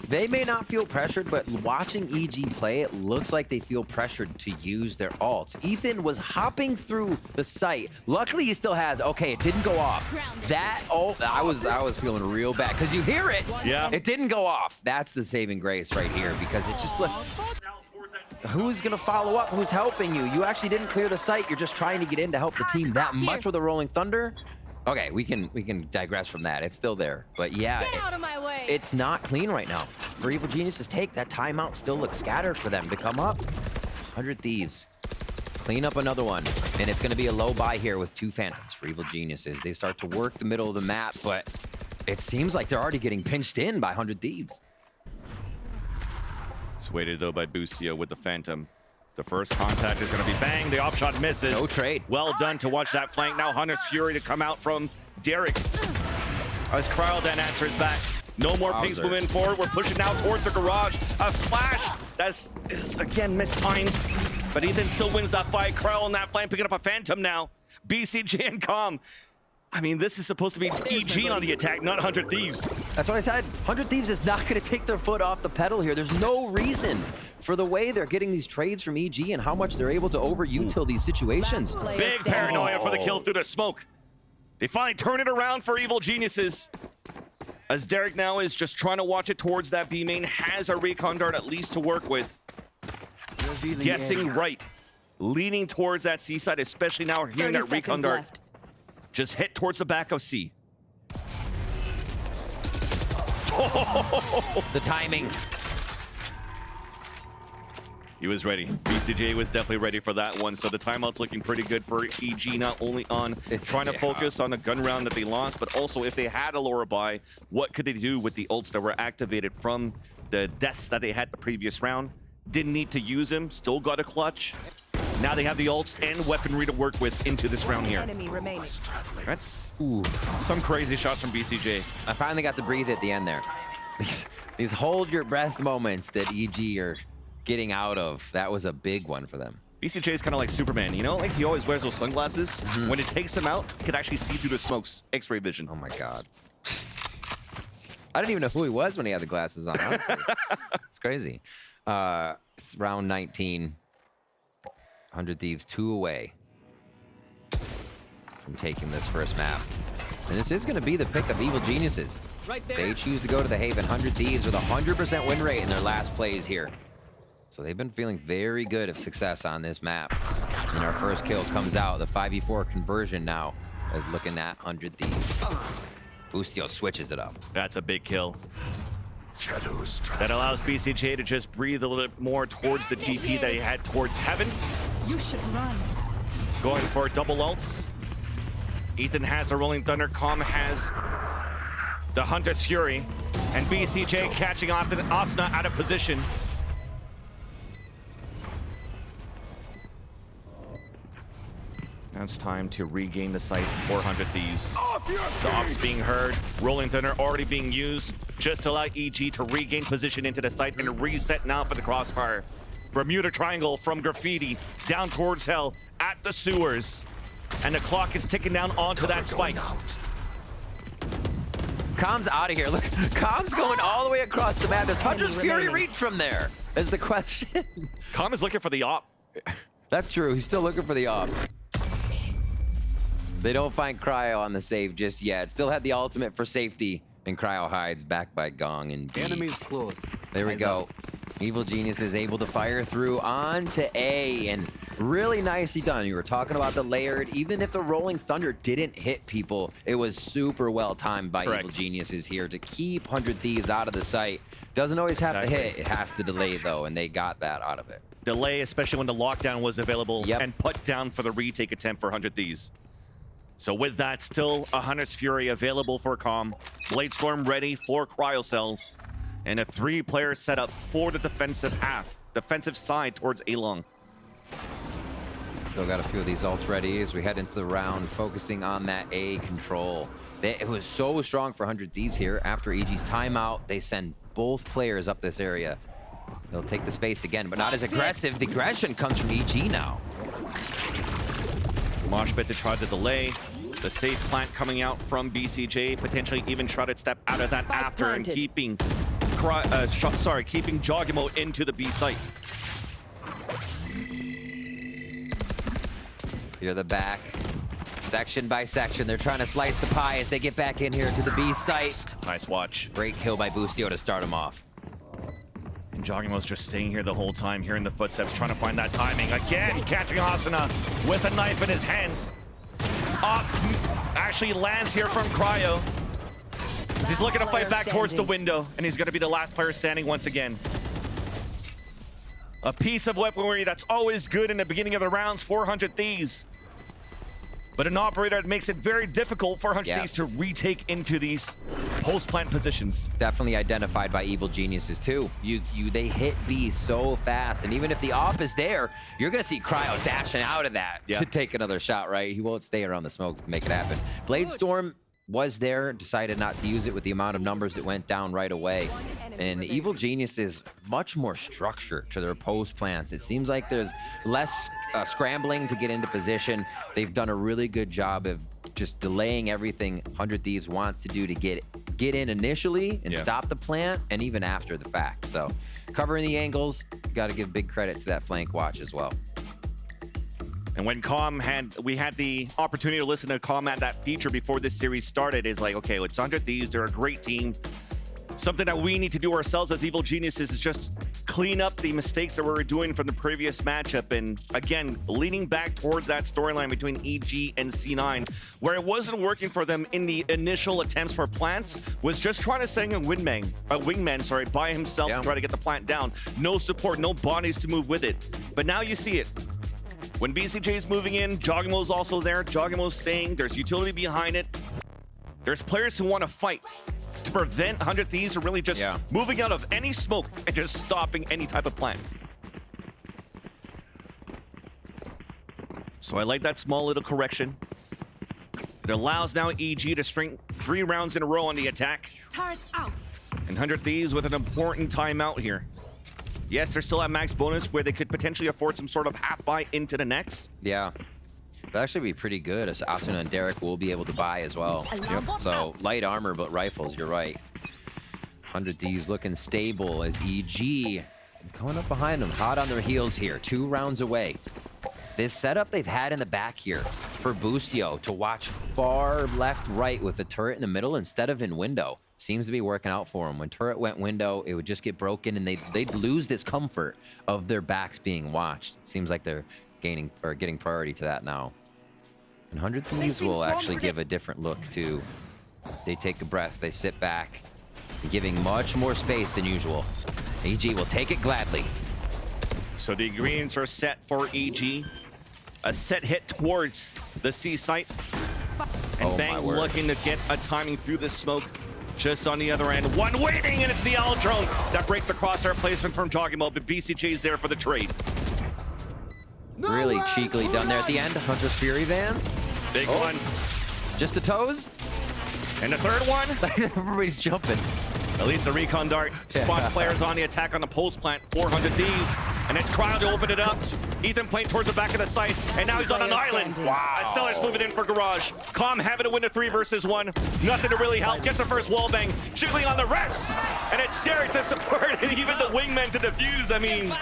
They may not feel pressured, but watching EG play, it looks like they feel pressured to use their ults. Ethan was hopping through the site. Luckily, he still has, okay, it didn't go off. That, oh, I was feeling real bad, because you hear it. Yeah. It didn't go off. That's the saving grace right here, because it just, who's going to follow up? Who's helping you? You actually didn't clear the site. You're just trying to get in to help the team that much with a Rolling Thunder. Okay, we can digress from that. It's still there. But yeah, Get out of my way. It's not clean right now. For Evil Geniuses take, that timeout still looks scattered for them to come up. 100 Thieves. Clean up another one. And it's going to be a low buy here with 2 Phantoms for Evil Geniuses. They start to work the middle of the map, but it seems like they're already getting pinched in by 100 Thieves. It's weighted, though, by Boostio with the Phantom. The first contact is going to be Bang. The op-shot misses. No trade. Well done to watch that flank. Now Hunter's Fury to come out from Derek. As Cryo then answers back. No more pings moving forward. We're pushing now towards the garage. A flash. That's again mistimed. But Ethan still wins that fight. Cryo on that flank picking up a Phantom now. BCG and Com. I mean, this is supposed to be EG on the attack, not 100 Thieves. That's what I said. 100 Thieves is not going to take their foot off the pedal here. There's no reason for the way they're getting these trades from EG and how much they're able to over-util these situations. Big paranoia for the kill through the smoke. They finally turn it around for Evil Geniuses. As Derek now is just trying to watch it towards that B main, has a recon dart at least to work with. Guessing right. Leaning towards that C side, especially now hearing that recon dart. Left. Just hit towards the back of C. The timing. He was ready. BCJ was definitely ready for that one. So the timeout's looking pretty good for EG, not only on trying to focus on the gun round that they lost, but also if they had a Laura buy, what could they do with the ults that were activated from the deaths that they had the previous round? Didn't need to use them, still got a clutch. Now they have the ults and weaponry to work with into this round here. Enemy remaining. That's some crazy shots from BCJ. I finally got to breathe at the end there. These hold your breath moments that EG are getting out of, that was a big one for them. BCJ is kind of like Superman, you know? Like he always wears those sunglasses. When it takes him out, you can actually see through the smokes. X-ray vision. Oh my God. I didn't even know who he was when he had the glasses on, honestly. It's crazy. It's round 19. 100 Thieves 2 away from taking this first map. And this is going to be the pick of Evil Geniuses. Right there. They choose to go to the Haven. 100 Thieves with a 100% win rate in their last plays here. So they've been feeling very good of success on this map. And our first kill comes out. The 5v4 conversion now is looking at 100 Thieves. Boostio switches it up. That's a big kill. That allows BCJ to just breathe a little bit more towards the TP that he had towards Heaven. You should run. Going for double ults. Ethan has a Rolling Thunder. Calm has the Hunter's Fury. And BCJ catching Asuna out of position. Now it's time to regain the site. 400 Thieves. The ops being heard. Rolling Thunder already being used just to allow EG to regain position into the site and reset now for the crossfire. Bermuda Triangle from Graffiti down towards Hell at the sewers. And the clock is ticking down onto that spike. Calm's out of here. Look, Calm's going all the way across the map. Does Hunter's Fury reach from there? Is the question. Calm is looking for the op. That's true. He's still looking for the op. They don't find Cryo on the save just yet. Still had the ultimate for safety. And Cryo hides back by Gong and B. Enemies close. There we go. Evil Genius is able to fire through onto A, and really nicely done. You were talking about the layered. Even if the Rolling Thunder didn't hit people, it was super well timed by Evil Geniuses here to keep 100 Thieves out of the site. Doesn't always have to hit. It has to delay, though, and they got that out of it. Delay, especially when the lockdown was available, and put down for the retake attempt for 100 Thieves. So with that, still a Hunter's Fury available for Calm. Bladestorm ready for Cryocells. And a 3-player setup for the defensive half. Defensive side towards A-Long. Still got a few of these ults ready as we head into the round, focusing on that A control. It was so strong for 100 Thieves here. After EG's timeout, they send both players up this area. They'll take the space again, but not as aggressive. The aggression comes from EG now. Mosh pit to try to delay. The safe plant coming out from BCJ, potentially even Shrouded step out of that after and keeping keeping Jogimo into the B site. Here the back, section by section. They're trying to slice the pie as they get back in here to the B site. Nice watch. Great kill by Boostio to start him off. And Jogimo's just staying here the whole time, hearing the footsteps, trying to find that timing. Again, catching Asuna with a knife in his hands. Up actually lands here from Cryo. He's looking to fight back towards the window, and he's going to be the last player standing once again. A piece of weaponry that's always good in the beginning of the rounds, 400 Thieves. But an operator that makes it very difficult for 100 Thieves to retake into these post-plant positions. Definitely identified by Evil Geniuses too. They hit B so fast, and even if the op is there, you're gonna see Cryo dashing out of that to take another shot, right? He won't stay around the smokes to make it happen. Bladestorm was there, decided not to use it with the amount of numbers that went down right away. And Evil Genius is much more structure to their post plants. It seems like there's less scrambling to get into position. They've done a really good job of just delaying everything 100 Thieves wants to do to get in initially and stop the plant, and even after the fact. So covering the angles, got to give big credit to that flank watch as well. And when we had the opportunity to listen to Calm at that feature before this series started, it's like, okay, it's 100 Thieves, they're a great team. Something that we need to do ourselves as Evil Geniuses is just clean up the mistakes that we were doing from the previous matchup, and again, leaning back towards that storyline between EG and C9, where it wasn't working for them in the initial attempts for plants, was just trying to send a wingman, by himself to try to get the plant down. No support, no bodies to move with it. But now you see it. When BCJ is moving in, Joggimo's also there. Joggimo's staying. There's utility behind it. There's players who want to fight to prevent 100 Thieves from really just moving out of any smoke and just stopping any type of plant. So I like that small little correction. It allows now EG to string 3 rounds in a row on the attack. Turret out. And 100 Thieves with an important timeout here. Yes, they're still at max bonus where they could potentially afford some sort of half buy into the next. Yeah. That'd actually be pretty good, as Asuna and Derek will be able to buy as well. Yep. So light armor, but rifles, you're right. 100 Thieves looking stable as EG coming up behind them, hot on their heels here, 2 rounds away. This setup they've had in the back here for Boostio to watch far left, right with the turret in the middle instead of in window seems to be working out for them. When turret went window, it would just get broken and they'd lose this comfort of their backs being watched. It seems like they're getting priority to that now. And 100 Thieves will actually give a different look too. They take a breath, they sit back, giving much more space than usual. EG will take it gladly. So the ingredients are set for EG. A set hit towards the C site. And Bang looking to get a timing through the smoke. Just on the other end, one waiting, and it's the owl drone that breaks the crosshair placement from Joggimo, but BCJ's there for the trade. Really cheekily done there at the end. Hunter's Fury Vans. Big one. Just the toes. And the third one. Everybody's jumping. At least the recon dart spots players on the attack on the post plant. 400 Thieves, and it's Cryo to open it up. Ethan playing towards the back of the site, and now he's on an island. Wow. Stellar's moving in for Garage. Calm having to win a 3 versus 1. Nothing to really help. Gets the first wall bang. Jiggling on the rest. And it's Derek to support, and even the wingman to defuse. I mean,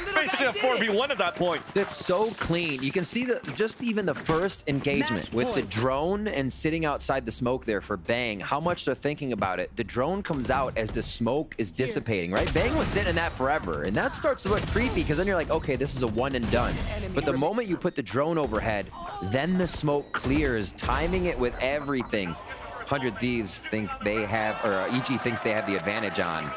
it's basically a 4v1 at that point. That's so clean. You can see just even the first engagement with the drone and sitting outside the smoke there for Bang, how much they're thinking about it. The drone comes out as the smoke is dissipating, right? Bang was sitting in that forever, and that starts to look creepy because then you're like, okay, this is a one and done. But the moment you put the drone overhead, then the smoke clears, timing it with everything. 100 Thieves think they have, or EG thinks they have the advantage on.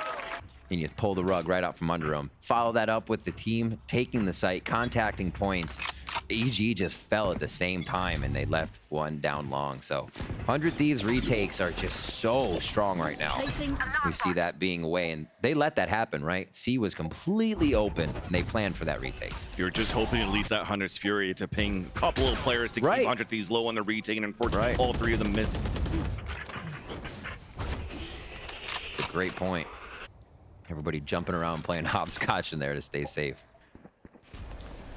And you pull the rug right out from under them. Follow that up with the team taking the site, contacting points. EG just fell at the same time, and they left one down long. So 100 Thieves retakes are just so strong right now. We see that being away, and they let that happen, right? C was completely open, and they planned for that retake. You're just hoping at least that Hunter's Fury to ping a couple of players to keep 100 Thieves low on the retake, and unfortunately all 3 of them missed. It's a great point. Everybody jumping around playing hopscotch in there to stay safe.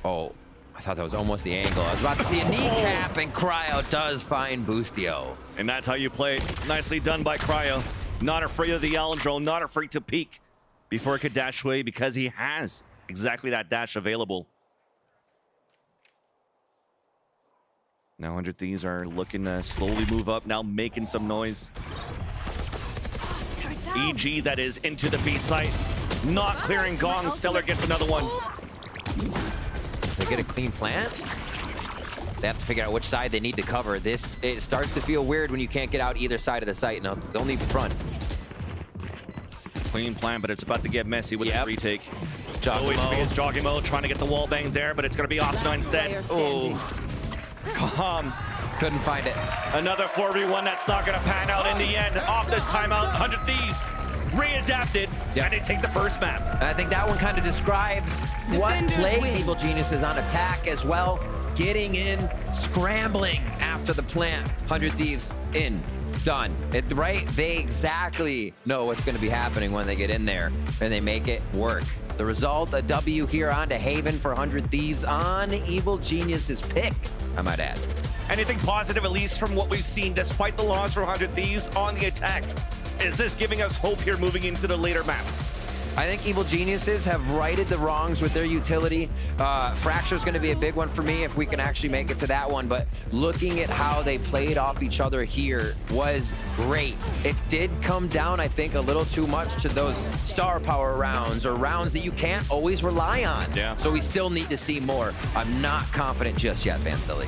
Oh, I thought that was almost the angle. I was about to see a kneecap, and Cryo does find Boostio. And that's how you play it. Nicely done by Cryo. Not afraid of the Allen drone, not afraid to peek before it could dash away because he has exactly that dash available. Now 100 Thieves are looking to slowly move up, now making some noise. EG, that is, into the B site. Not clearing Gong. Stellar gets another one. They get a clean plant. They have to figure out which side they need to cover. It starts to feel weird when you can't get out either side of the site. No, it's only front. Clean plan, but it's about to get messy with the retake. Joggimo trying to get the wall bang there, but it's going to be Asuna instead. Oh, Calm. Couldn't find it. Another 4v1 that's not going to pan out in the end. Off this timeout, 100 Thieves readapted, and they take the first map. And I think that one kind of describes what plagued Evil Geniuses on attack as well. Getting in, scrambling after the plant. 100 Thieves in, done. Right? They exactly know what's going to be happening when they get in there, and they make it work. The result, a W here on to Haven for 100 Thieves on Evil Genius's pick, I might add. Anything positive, at least from what we've seen, despite the loss for 100 Thieves on the attack? Is this giving us hope here moving into the later maps? I think Evil Geniuses have righted the wrongs with their utility. Fracture's going to be a big one for me if we can actually make it to that one, but looking at how they played off each other here was great. It did come down, I think, a little too much to those star power rounds or rounds that you can't always rely on. Yeah. So we still need to see more. I'm not confident just yet, Vansili.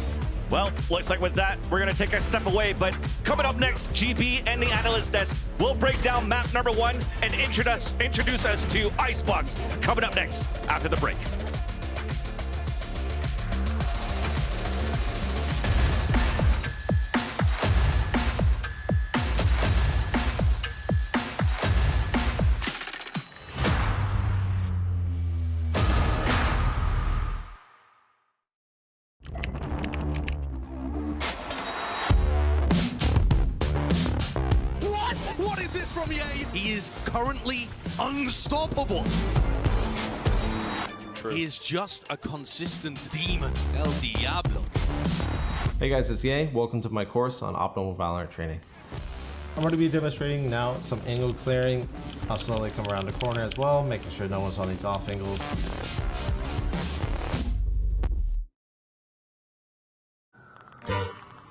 Well, looks like with that, we're going to take a step away. But coming up next, GB and the analyst desk will break down map number 1 and introduce us to Icebox. Coming up next after the break. What is this from EA? He is currently unstoppable. True. He is just a consistent demon. El Diablo. Hey guys, it's EA. Welcome to my course on optimal Valorant training. I'm going to be demonstrating now some angle clearing. I'll slowly come around the corner as well, making sure no one's on these off angles.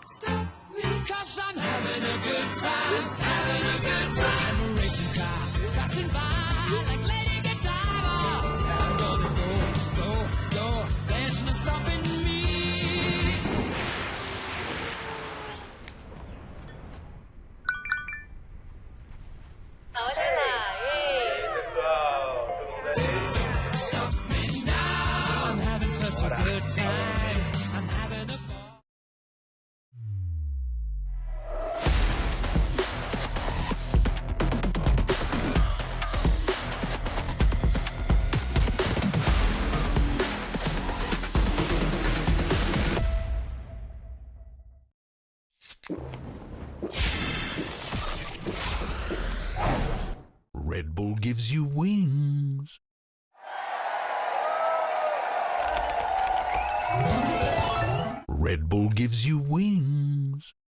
Stop me, 'cause I'm having a good time, having a good time. I'm a racing car, passing by like Lady Godiva. I'm gonna go, there's no stopping me. Don't stop me now, I'm having such a good time. I'm having a Red Bull gives you wings. Red Bull gives you wings.